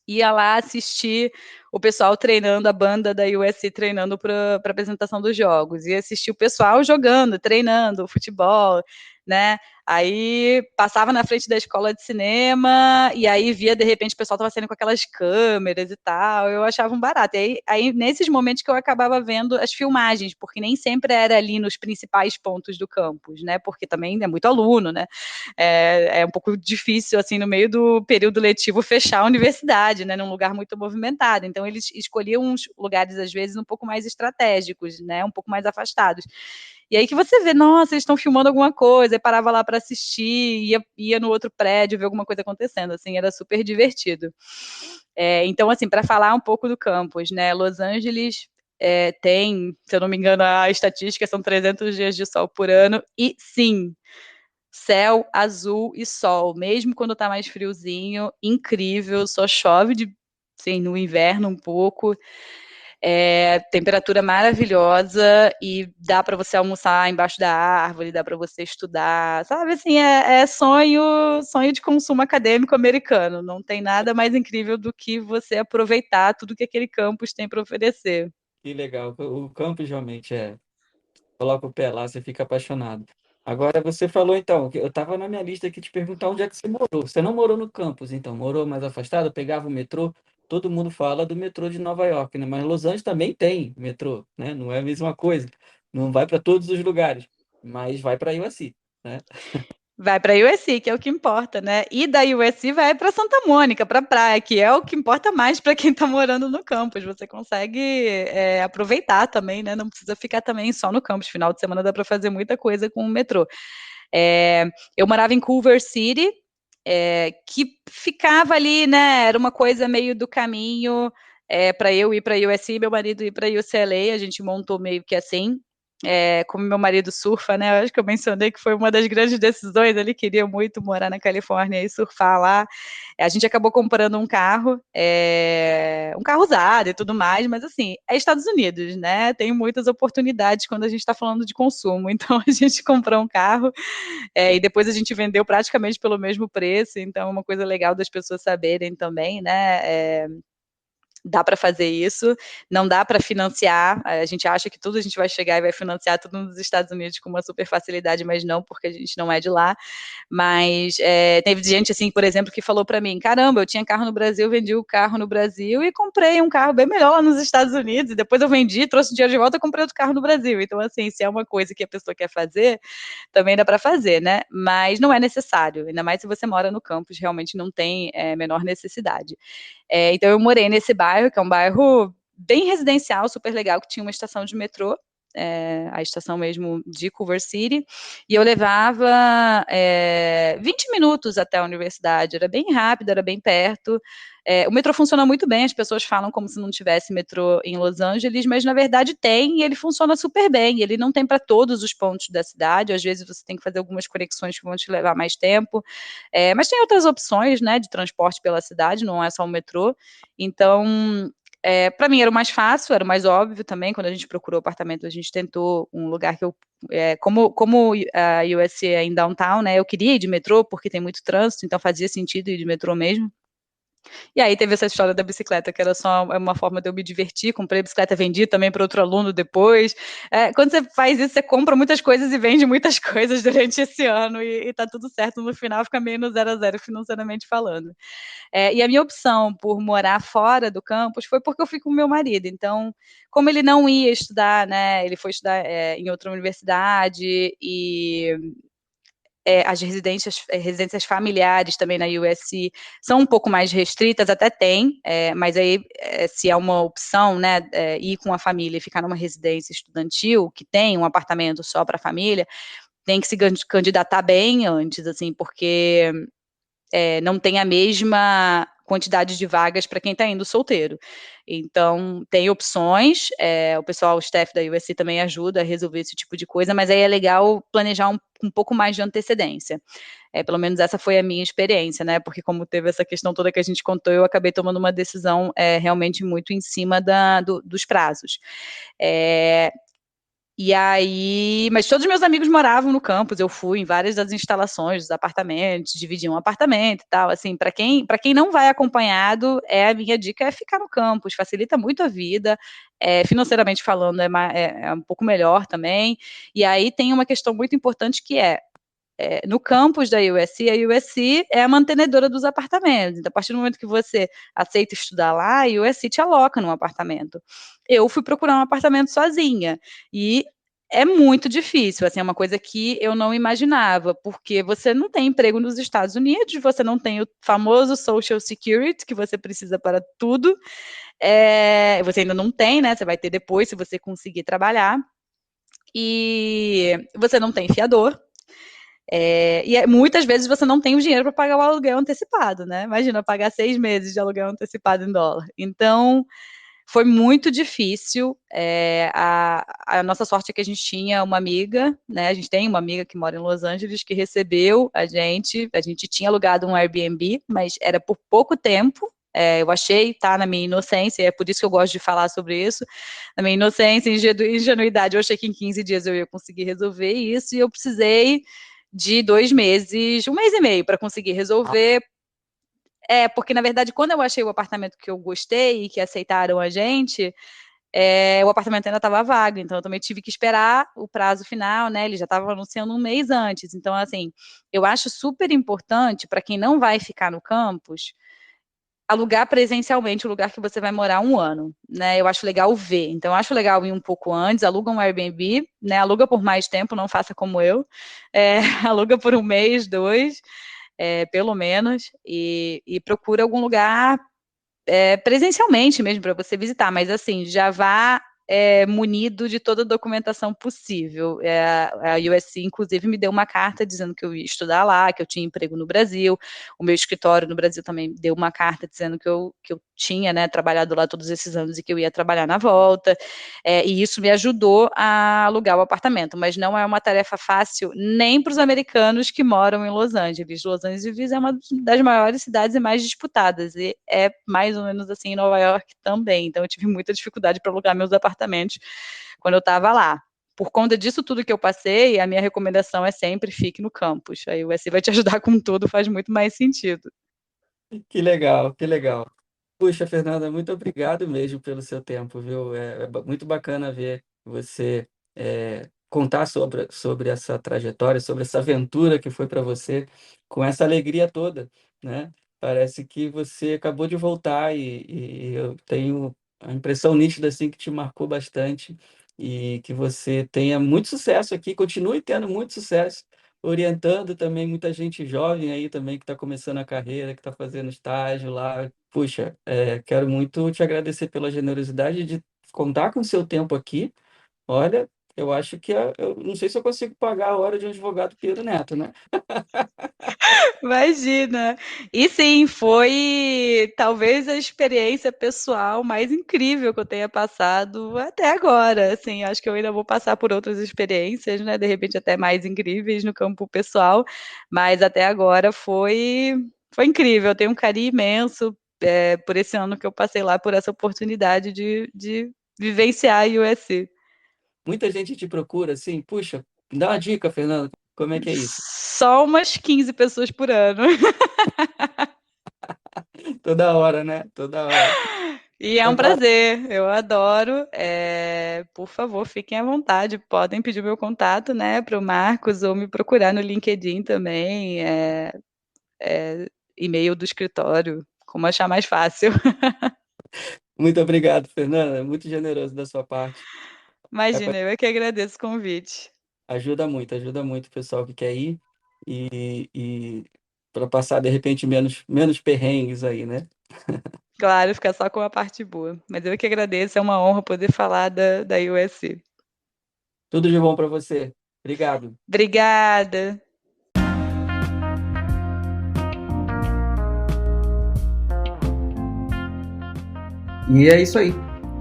Ia lá assistir o pessoal treinando, a banda da USC treinando para a apresentação dos jogos, ia assistir o pessoal jogando, treinando, futebol, né? Aí passava na frente da escola de cinema e aí via, de repente, o pessoal estava saindo com aquelas câmeras e tal, eu achava um barato. E aí, nesses momentos que eu acabava vendo as filmagens, porque nem sempre era ali nos principais pontos do campus, né? Porque também é muito aluno, né? É um pouco difícil, assim, no meio do período letivo, fechar a universidade, né, num lugar muito movimentado. Então, eles escolhiam uns lugares, às vezes, um pouco mais estratégicos, né, um pouco mais afastados. E aí que você vê, nossa, eles estão filmando alguma coisa, e parava lá para assistir, ia no outro prédio ver alguma coisa acontecendo, assim, era super divertido. Então, assim, para falar um pouco do campus, né, Los Angeles tem, se eu não me engano, a estatística são 300 dias de sol por ano, e sim, céu azul e sol, mesmo quando tá mais friozinho, incrível, só chove sim, no inverno um pouco, temperatura maravilhosa e dá para você almoçar embaixo da árvore, dá para você estudar, sabe, assim, sonho de consumo acadêmico americano, não tem nada mais incrível do que você aproveitar tudo que aquele campus tem para oferecer. Que legal. O campus realmente coloca o pé lá, você fica apaixonado. Agora, você falou então, que eu estava na minha lista aqui te perguntar onde é que você morou. Você não morou no campus, então, morou mais afastado, pegava o metrô. Todo mundo fala do metrô de Nova York, né? Mas Los Angeles também tem metrô, né? Não é a mesma coisa. Não vai para todos os lugares, mas vai para USC, né? Vai para a USC, que é o que importa, né? E da USC vai para Santa Mônica, para a praia, que é o que importa mais para quem está morando no campus. Você consegue aproveitar também, né? Não precisa ficar também só no campus. Final de semana dá para fazer muita coisa com o metrô. Eu morava em Culver City, que ficava ali, né? Era uma coisa meio do caminho para eu ir para a USC, meu marido ir para a UCLA. A gente montou meio que assim. Como meu marido surfa, né? Eu acho que eu mencionei que foi uma das grandes decisões. Ele queria muito morar na Califórnia e surfar lá. A gente acabou comprando um carro usado e tudo mais, mas assim, é Estados Unidos, né? Tem muitas oportunidades quando a gente está falando de consumo. Então a gente comprou um carro e depois a gente vendeu praticamente pelo mesmo preço. Então é uma coisa legal das pessoas saberem também, né? Dá para fazer isso, não dá para financiar. A gente acha que tudo a gente vai chegar e vai financiar tudo nos Estados Unidos com uma super facilidade, mas não, porque a gente não é de lá. Mas teve gente, assim, por exemplo, que falou para mim: caramba, eu tinha carro no Brasil, vendi o carro no Brasil e comprei um carro bem melhor lá nos Estados Unidos. E depois eu vendi, trouxe o dinheiro de volta e comprei outro carro no Brasil. Então, assim, se é uma coisa que a pessoa quer fazer, também dá para fazer, né? Mas não é necessário, ainda mais se você mora no campus, realmente não tem menor necessidade. Então eu morei nesse bairro, que é um bairro bem residencial, super legal, que tinha uma estação de metrô, a estação mesmo de Culver City, e eu levava 20 minutos até a universidade, era bem rápido, era bem perto. O metrô funciona muito bem, as pessoas falam como se não tivesse metrô em Los Angeles, mas na verdade tem e ele funciona super bem. Ele não tem para todos os pontos da cidade, às vezes você tem que fazer algumas conexões que vão te levar mais tempo, mas tem outras opções, né, de transporte pela cidade, não é só o metrô. Então Para mim era o mais fácil, era o mais óbvio também. Quando a gente procurou apartamento, a gente tentou um lugar que eu, como a USC é em downtown, né? Eu queria ir de metrô porque tem muito trânsito, então fazia sentido ir de metrô mesmo. E aí teve essa história da bicicleta, que era só uma forma de eu me divertir. Comprei a bicicleta, vendi também para outro aluno depois. Quando você faz isso, você compra muitas coisas e vende muitas coisas durante esse ano e tá tudo certo no final, fica meio no 0 a 0 financeiramente falando. E a minha opção por morar fora do campus foi porque eu fui com o meu marido. Então, como ele não ia estudar, né, ele foi estudar em outra universidade e as residências familiares também na USC são um pouco mais restritas, até tem, mas aí se é uma opção, né, ir com a família e ficar numa residência estudantil que tem um apartamento só para a família, tem que se candidatar bem antes, assim, porque não tem a mesma quantidade de vagas para quem está indo solteiro. Então, tem opções, o pessoal, o staff da USC também ajuda a resolver esse tipo de coisa, mas aí é legal planejar um pouco mais de antecedência. Pelo menos essa foi a minha experiência, né? Porque como teve essa questão toda que a gente contou, eu acabei tomando uma decisão realmente muito em cima dos prazos. E aí, mas todos os meus amigos moravam no campus, eu fui em várias das instalações, dos apartamentos, dividia um apartamento e tal, assim, para quem não vai acompanhado, a minha dica é ficar no campus, facilita muito a vida, financeiramente falando é um pouco melhor também, e aí tem uma questão muito importante que no campus da USC, a USC é a mantenedora dos apartamentos. Então, a partir do momento que você aceita estudar lá, a USC te aloca num apartamento. Eu fui procurar um apartamento sozinha e é muito difícil, assim, é uma coisa que eu não imaginava, porque você não tem emprego nos Estados Unidos, você não tem o famoso Social Security, que você precisa para tudo, você ainda não tem, né? Você vai ter depois, se você conseguir trabalhar, e você não tem fiador, muitas vezes você não tem o dinheiro para pagar o aluguel antecipado, né? Imagina pagar 6 meses de aluguel antecipado em dólar. Então, foi muito difícil. A nossa sorte é que a gente tinha uma amiga, né? A gente tem uma amiga que mora em Los Angeles que recebeu a gente. A gente tinha alugado um Airbnb, mas era por pouco tempo. Eu achei, tá, na minha inocência, é por isso que eu gosto de falar sobre isso. Na minha inocência e ingenuidade, eu achei que em 15 dias eu ia conseguir resolver isso, e eu precisei de 2 meses, 1 mês e meio para conseguir resolver. Porque na verdade, quando eu achei o apartamento que eu gostei e que aceitaram a gente, o apartamento ainda estava vago, então eu também tive que esperar o prazo final, né? Ele já estava anunciando um mês antes. Então, assim, eu acho super importante para quem não vai ficar no campus, alugar presencialmente o lugar que você vai morar um ano, né? Eu acho legal ver. Então, eu acho legal ir um pouco antes, aluga um Airbnb, né? Aluga por mais tempo, não faça como eu. Aluga por um mês, dois, pelo menos, e procura algum lugar presencialmente mesmo para você visitar, mas assim, já vá munido de toda a documentação possível. A USC, inclusive, me deu uma carta dizendo que eu ia estudar lá, que eu tinha emprego no Brasil. O meu escritório no Brasil também deu uma carta dizendo que eu tinha, né, trabalhado lá todos esses anos e que eu ia trabalhar na volta. E isso me ajudou a alugar o apartamento, mas não é uma tarefa fácil nem para os americanos que moram em Los Angeles. Los Angeles é uma das maiores cidades e mais disputadas, e é mais ou menos assim em Nova York também. Então eu tive muita dificuldade para alugar meus apartamentos quando eu estava lá. Por conta disso tudo que eu passei, a minha recomendação é sempre fique no campus. Aí o USC vai te ajudar com tudo, faz muito mais sentido. Que legal, que legal. Puxa, Fernanda, muito obrigado mesmo pelo seu tempo, viu? Muito bacana ver você contar sobre essa trajetória, sobre essa aventura que foi para você, com essa alegria toda, né? Parece que você acabou de voltar e eu tenho a impressão nítida assim que te marcou bastante e que você tenha muito sucesso aqui, continue tendo muito sucesso, orientando também muita gente jovem aí também que está começando a carreira, que está fazendo estágio lá. Puxa, quero muito te agradecer pela generosidade de contar com o seu tempo aqui. Olha, eu acho que eu não sei se eu consigo pagar a hora de um advogado Pedro Neto, né? Imagina! E sim, foi talvez a experiência pessoal mais incrível que eu tenha passado até agora. Assim, acho que eu ainda vou passar por outras experiências, né? De repente até mais incríveis no campo pessoal, mas até agora foi incrível. Eu tenho um carinho imenso por esse ano que eu passei lá, por essa oportunidade de vivenciar a USC. Muita gente te procura assim, puxa, dá uma dica, Fernanda, como é que é isso? Só umas 15 pessoas por ano. Toda hora, né? Toda hora. E é um Agora, prazer, eu adoro. Por favor, fiquem à vontade, podem pedir meu contato, né, para o Marcos ou me procurar no LinkedIn também, e-mail do escritório, como achar mais fácil. muito obrigado, Fernanda, muito generoso da sua parte. É, Imagina, eu é que agradeço o convite. ajuda muito o pessoal que quer ir e para passar, de repente, menos perrengues aí, né? Claro, ficar só com a parte boa. Mas eu é que agradeço, é uma honra poder falar da USC. Tudo de bom para você. Obrigado. Obrigada. E é isso aí.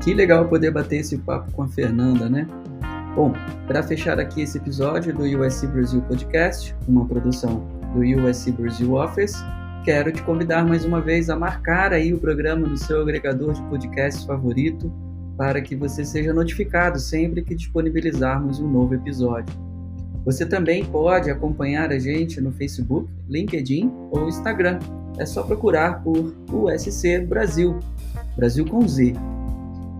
Que legal poder bater esse papo com a Fernanda, né? Bom, para fechar aqui esse episódio do USC Brasil Podcast, uma produção do USC Brasil Office, quero te convidar mais uma vez a marcar aí o programa no seu agregador de podcasts favorito para que você seja notificado sempre que disponibilizarmos um novo episódio. Você também pode acompanhar a gente no Facebook, LinkedIn ou Instagram. É só procurar por USC Brasil, Brasil com Z.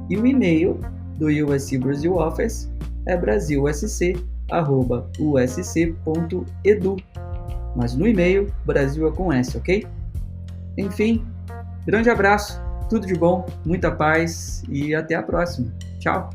E o e-mail do USC Brasil Office é brasilsc@usc.edu. Mas no e-mail, Brasil é com S, ok? Enfim, grande abraço, tudo de bom, muita paz e até a próxima. Tchau!